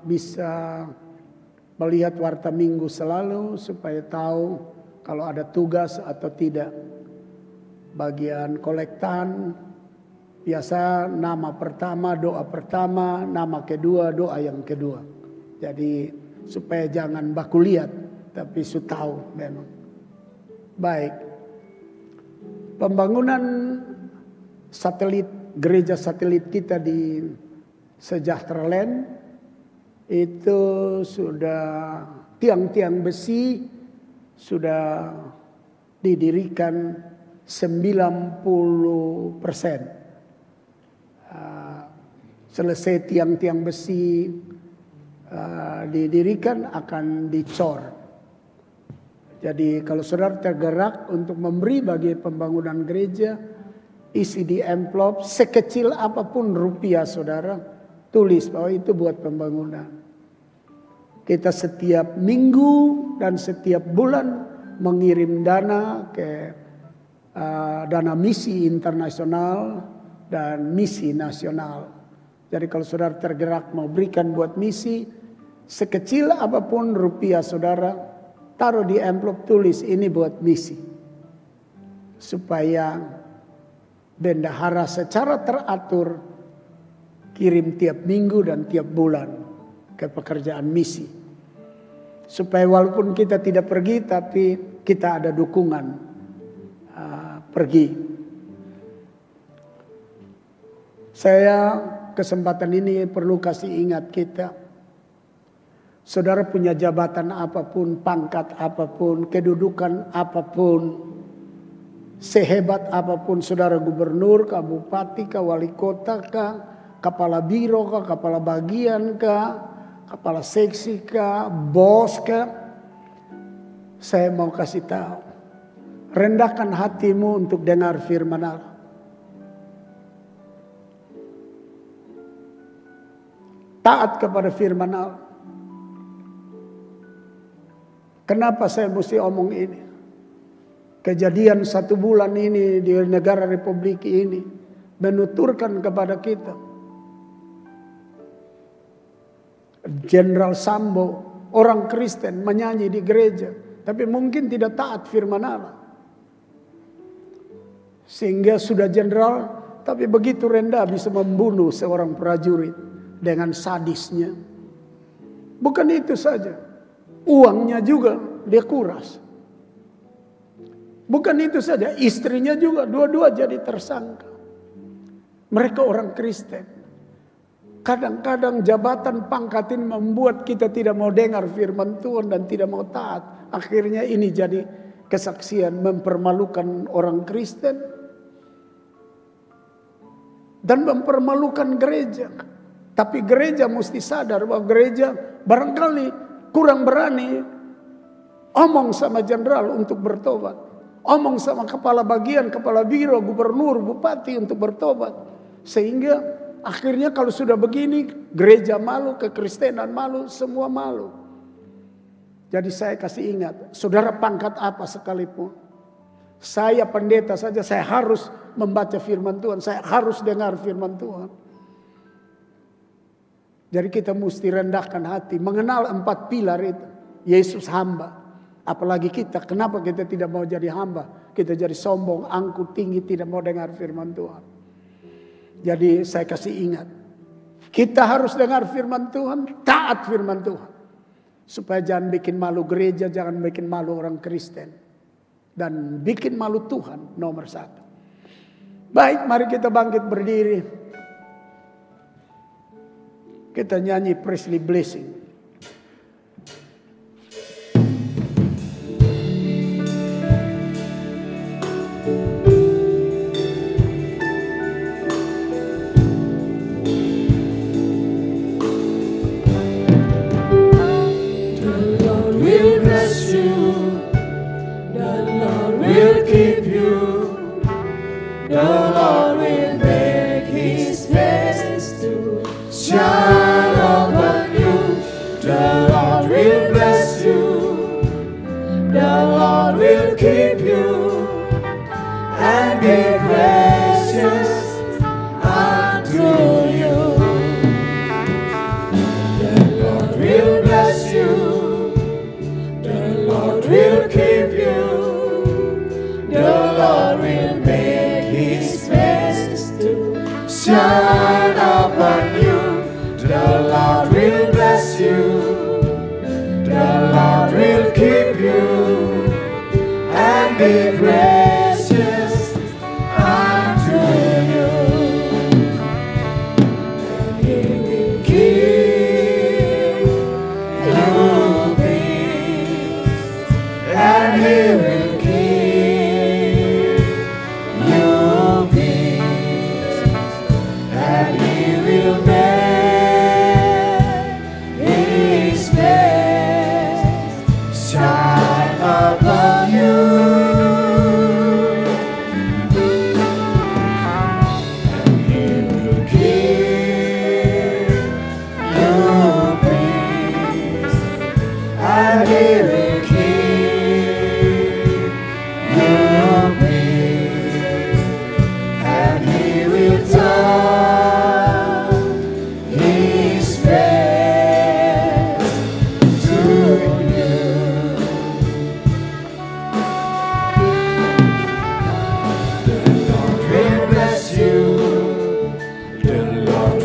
bisa melihat Warta Minggu selalu supaya tahu kalau ada tugas atau tidak. Bagian kolektan biasa nama pertama, doa pertama, nama kedua, doa yang kedua. Jadi supaya jangan baku lihat, tapi su tahu memang. Baik. Pembangunan satelit, gereja satelit kita di Sejahtera-Land itu sudah tiang-tiang besi sudah didirikan 90%. Selesai tiang-tiang besi didirikan akan dicor. Jadi kalau saudara tergerak untuk memberi bagi pembangunan gereja, isi di amplop sekecil apapun rupiah saudara, tulis bahwa itu buat pembangunan. kita setiap minggu dan setiap bulan mengirim dana ke dana misi internasional dan misi nasional. Jadi kalau saudara tergerak mau berikan buat misi, sekecil apapun rupiah saudara, taruh di amplop, tulis ini buat misi. Supaya bendahara secara teratur kirim tiap minggu dan tiap bulan ke pekerjaan misi. Supaya walaupun kita tidak pergi, tapi kita ada dukungan pergi. Saya kesempatan ini perlu kasih ingat kita. Saudara punya jabatan apapun, pangkat apapun, kedudukan apapun, sehebat apapun saudara, gubernur, kah, bupati, kah, wali kota, kah, kepala biro, kah, kepala bagian, kah, kepala seksi, kah, bos, kah. Saya mau kasih tahu, rendahkan hatimu untuk dengar firman Allah. Taat kepada firman Allah. Kenapa saya mesti omong ini? Kejadian 1 bulan ini di negara Republik ini menuturkan kepada kita. Jenderal Sambo, orang Kristen menyanyi di gereja, tapi mungkin tidak taat firman Allah. Sehingga sudah jenderal, tapi begitu rendah bisa membunuh seorang prajurit dengan sadisnya. Bukan itu saja, uangnya juga dia kuras. Bukan itu saja, istrinya juga dua-dua jadi tersangka. Mereka orang Kristen. Kadang-kadang jabatan pangkat ini membuat kita tidak mau dengar firman Tuhan dan tidak mau taat. Akhirnya ini jadi kesaksian mempermalukan orang Kristen dan mempermalukan gereja. Tapi gereja mesti sadar bahwa gereja barangkali kurang berani omong sama jenderal untuk bertobat. Omong sama kepala bagian, kepala biro, gubernur, bupati untuk bertobat. Sehingga akhirnya kalau sudah begini, gereja malu, kekristenan malu, semua malu. Jadi saya kasih ingat, saudara pangkat apa sekalipun. Saya pendeta saja, saya harus membaca firman Tuhan. Saya harus dengar firman Tuhan. Jadi kita mesti rendahkan hati, mengenal 4 pilar itu. Yesus hamba. Apalagi kita, kenapa kita tidak mau jadi hamba? Kita jadi sombong, angkuh, tinggi, tidak mau dengar firman Tuhan. Jadi saya kasih ingat, kita harus dengar firman Tuhan, taat firman Tuhan. Supaya jangan bikin malu gereja, jangan bikin malu orang Kristen. Dan bikin malu Tuhan nomor 1. Baik, mari kita bangkit berdiri. Kita nyanyi Presley Blessing.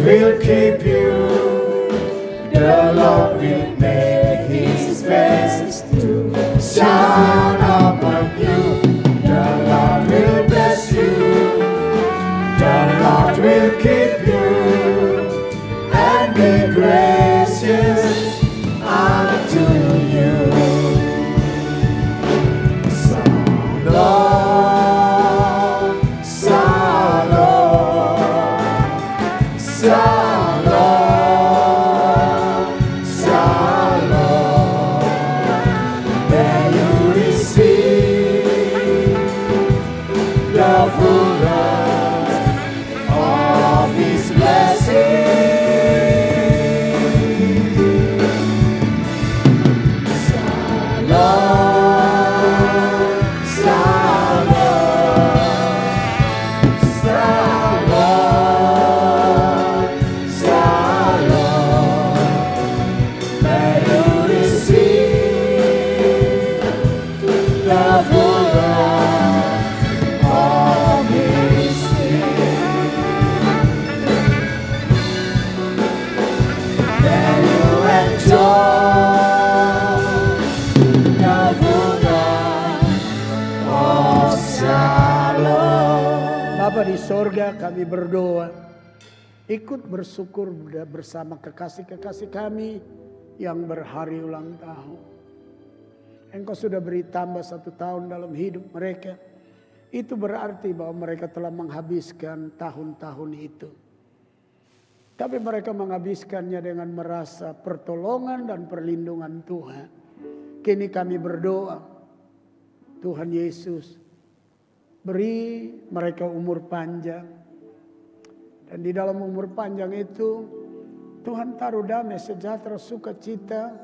will keep you. The Lord will make His face to shine upon you. The Lord will bless you. The Lord will keep you and be gracious unto you. Shalom, shalom, shalom, shalom. May you receive the fullness of His blessing. Bapa di sorga, kami berdoa, ikut bersyukur bersama kekasih-kekasih kami yang berhari ulang tahun. Engkau sudah beri tambah 1 tahun dalam hidup mereka. Itu berarti bahwa mereka telah menghabiskan tahun-tahun itu. Tapi mereka menghabiskannya dengan merasa pertolongan dan perlindungan Tuhan. Kini kami berdoa, Tuhan Yesus, beri mereka umur panjang. Dan di dalam umur panjang itu, Tuhan taruh damai, sejahtera, sukacita,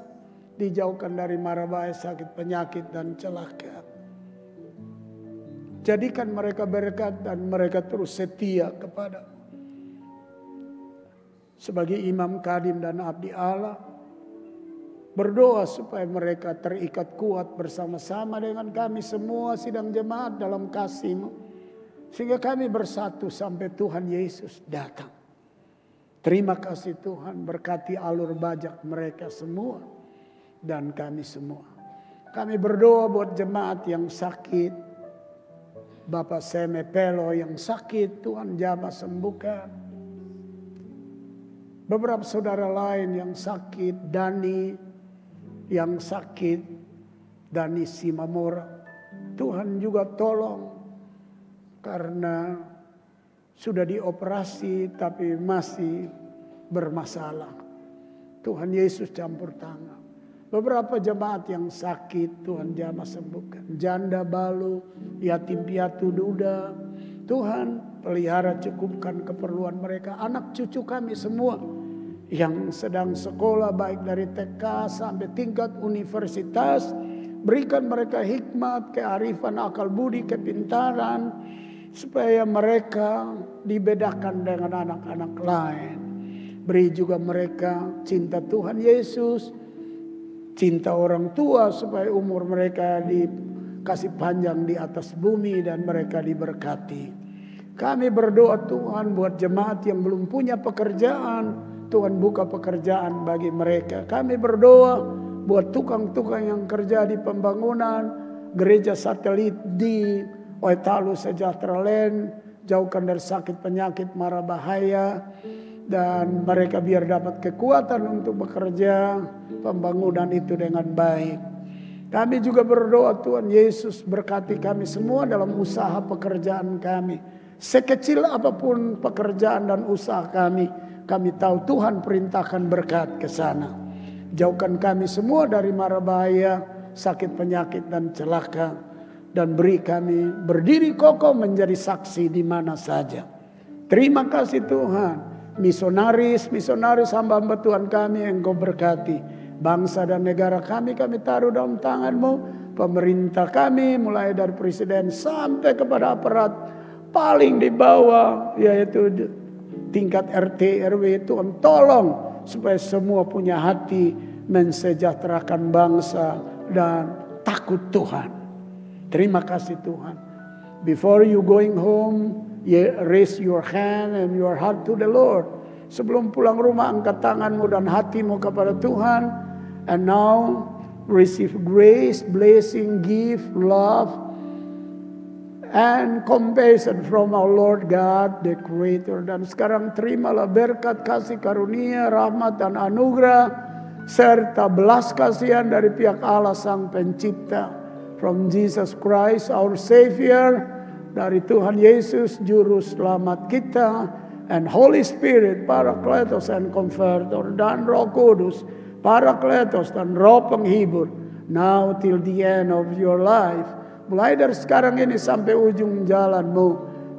dijauhkan dari mara bahaya, sakit, penyakit, dan celaka. Jadikan mereka berkat dan mereka terus setia kepada sebagai imam, kadim, dan abdi Allah. Berdoa supaya mereka terikat kuat bersama-sama dengan kami semua sidang jemaat dalam kasih-Mu. Sehingga kami bersatu sampai Tuhan Yesus datang. Terima kasih Tuhan, berkati alur bajak mereka semua dan kami semua. Kami berdoa buat jemaat yang sakit. Bapak Seme Pelo yang sakit, Tuhan jamah sembuhkan. Beberapa saudara lain yang sakit, Dani yang sakit, Dani Simamora, Tuhan juga tolong karena sudah dioperasi tapi masih bermasalah. Tuhan Yesus campur tangan. Beberapa jemaat yang sakit Tuhan jamah sembuhkan. Janda balu, yatim piatu duda, Tuhan pelihara cukupkan keperluan mereka. Anak cucu kami semua yang sedang sekolah baik dari TK sampai tingkat universitas, berikan mereka hikmat, kearifan, akal budi, kepintaran, supaya mereka dibedakan dengan anak-anak lain. Beri juga mereka cinta Tuhan Yesus, cinta orang tua, supaya umur mereka dikasih panjang di atas bumi dan mereka diberkati. Kami berdoa Tuhan buat jemaat yang belum punya pekerjaan, Tuhan buka pekerjaan bagi mereka. Kami berdoa buat tukang-tukang yang kerja di pembangunan gereja satelit di Oetalu Sejahtera Land, jauhkan dari sakit penyakit mara bahaya, dan mereka biar dapat kekuatan untuk bekerja pembangunan itu dengan baik. Kami juga berdoa Tuhan Yesus berkati kami semua dalam usaha pekerjaan kami. Sekecil apapun pekerjaan dan usaha kami tahu Tuhan perintahkan berkat ke sana. Jauhkan kami semua dari mara bahaya, sakit penyakit dan celaka, dan beri kami berdiri kokoh menjadi saksi di mana saja. Terima kasih Tuhan. Misionaris hamba-hamba Tuhan kami Engkau berkati. Bangsa dan negara kami taruh dalam tangan-Mu. Pemerintah kami mulai dari presiden sampai kepada aparat paling di bawah, yaitu tingkat RT RW, Tuhan tolong supaya semua punya hati mensejahterakan bangsa dan takut Tuhan. Terima kasih Tuhan. Before you going home, raise your hand and your heart to the Lord. Sebelum pulang rumah, angkat tanganmu dan hatimu kepada Tuhan. And now receive grace, blessing, gift, love, and compassion from our Lord God, the Creator. Dan sekarang terimalah berkat, kasih karunia, rahmat dan anugerah, serta belas kasihan dari pihak Allah Sang Pencipta. From Jesus Christ, our Savior, dari Tuhan Yesus, Juru Selamat kita, and Holy Spirit, Parakletos and Comforter, dan Roh Kudus, Parakletos dan Roh Penghibur, now till the end of your life. Mulai dari sekarang ini sampai ujung jalanmu,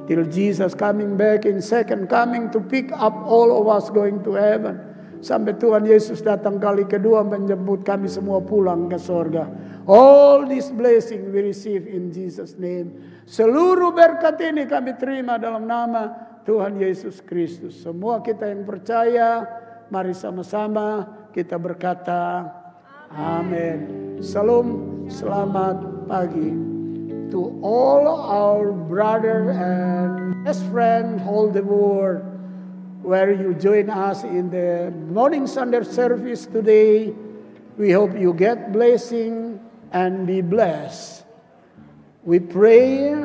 till Jesus coming back in second coming to pick up all of us going to heaven. Sampai Tuhan Yesus datang kali kedua menjemput kami semua pulang ke sorga. All this blessing we receive in Jesus name. Seluruh berkat ini kami terima dalam nama Tuhan Yesus Kristus. Semua kita yang percaya, mari sama-sama kita berkata amin. Salam, selamat pagi. To all our brother and best friend all the world, where you join us in the morning Sunday service today, we hope you get blessing and be blessed. We pray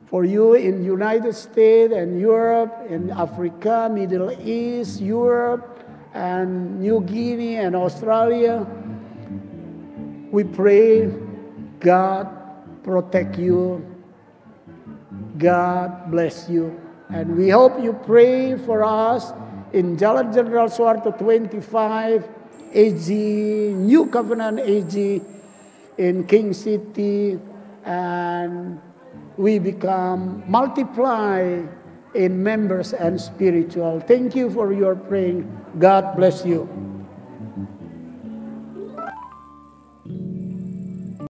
for you in United States and Europe, in Africa, Middle East, Europe, and New Guinea and Australia. We pray God protect you. God bless you. And we hope you pray for us in Jalan Jenderal Soeharto 25 AG, New Covenant AG in King City, and we become multiply in members and spiritual. Thank you for your praying. God bless you.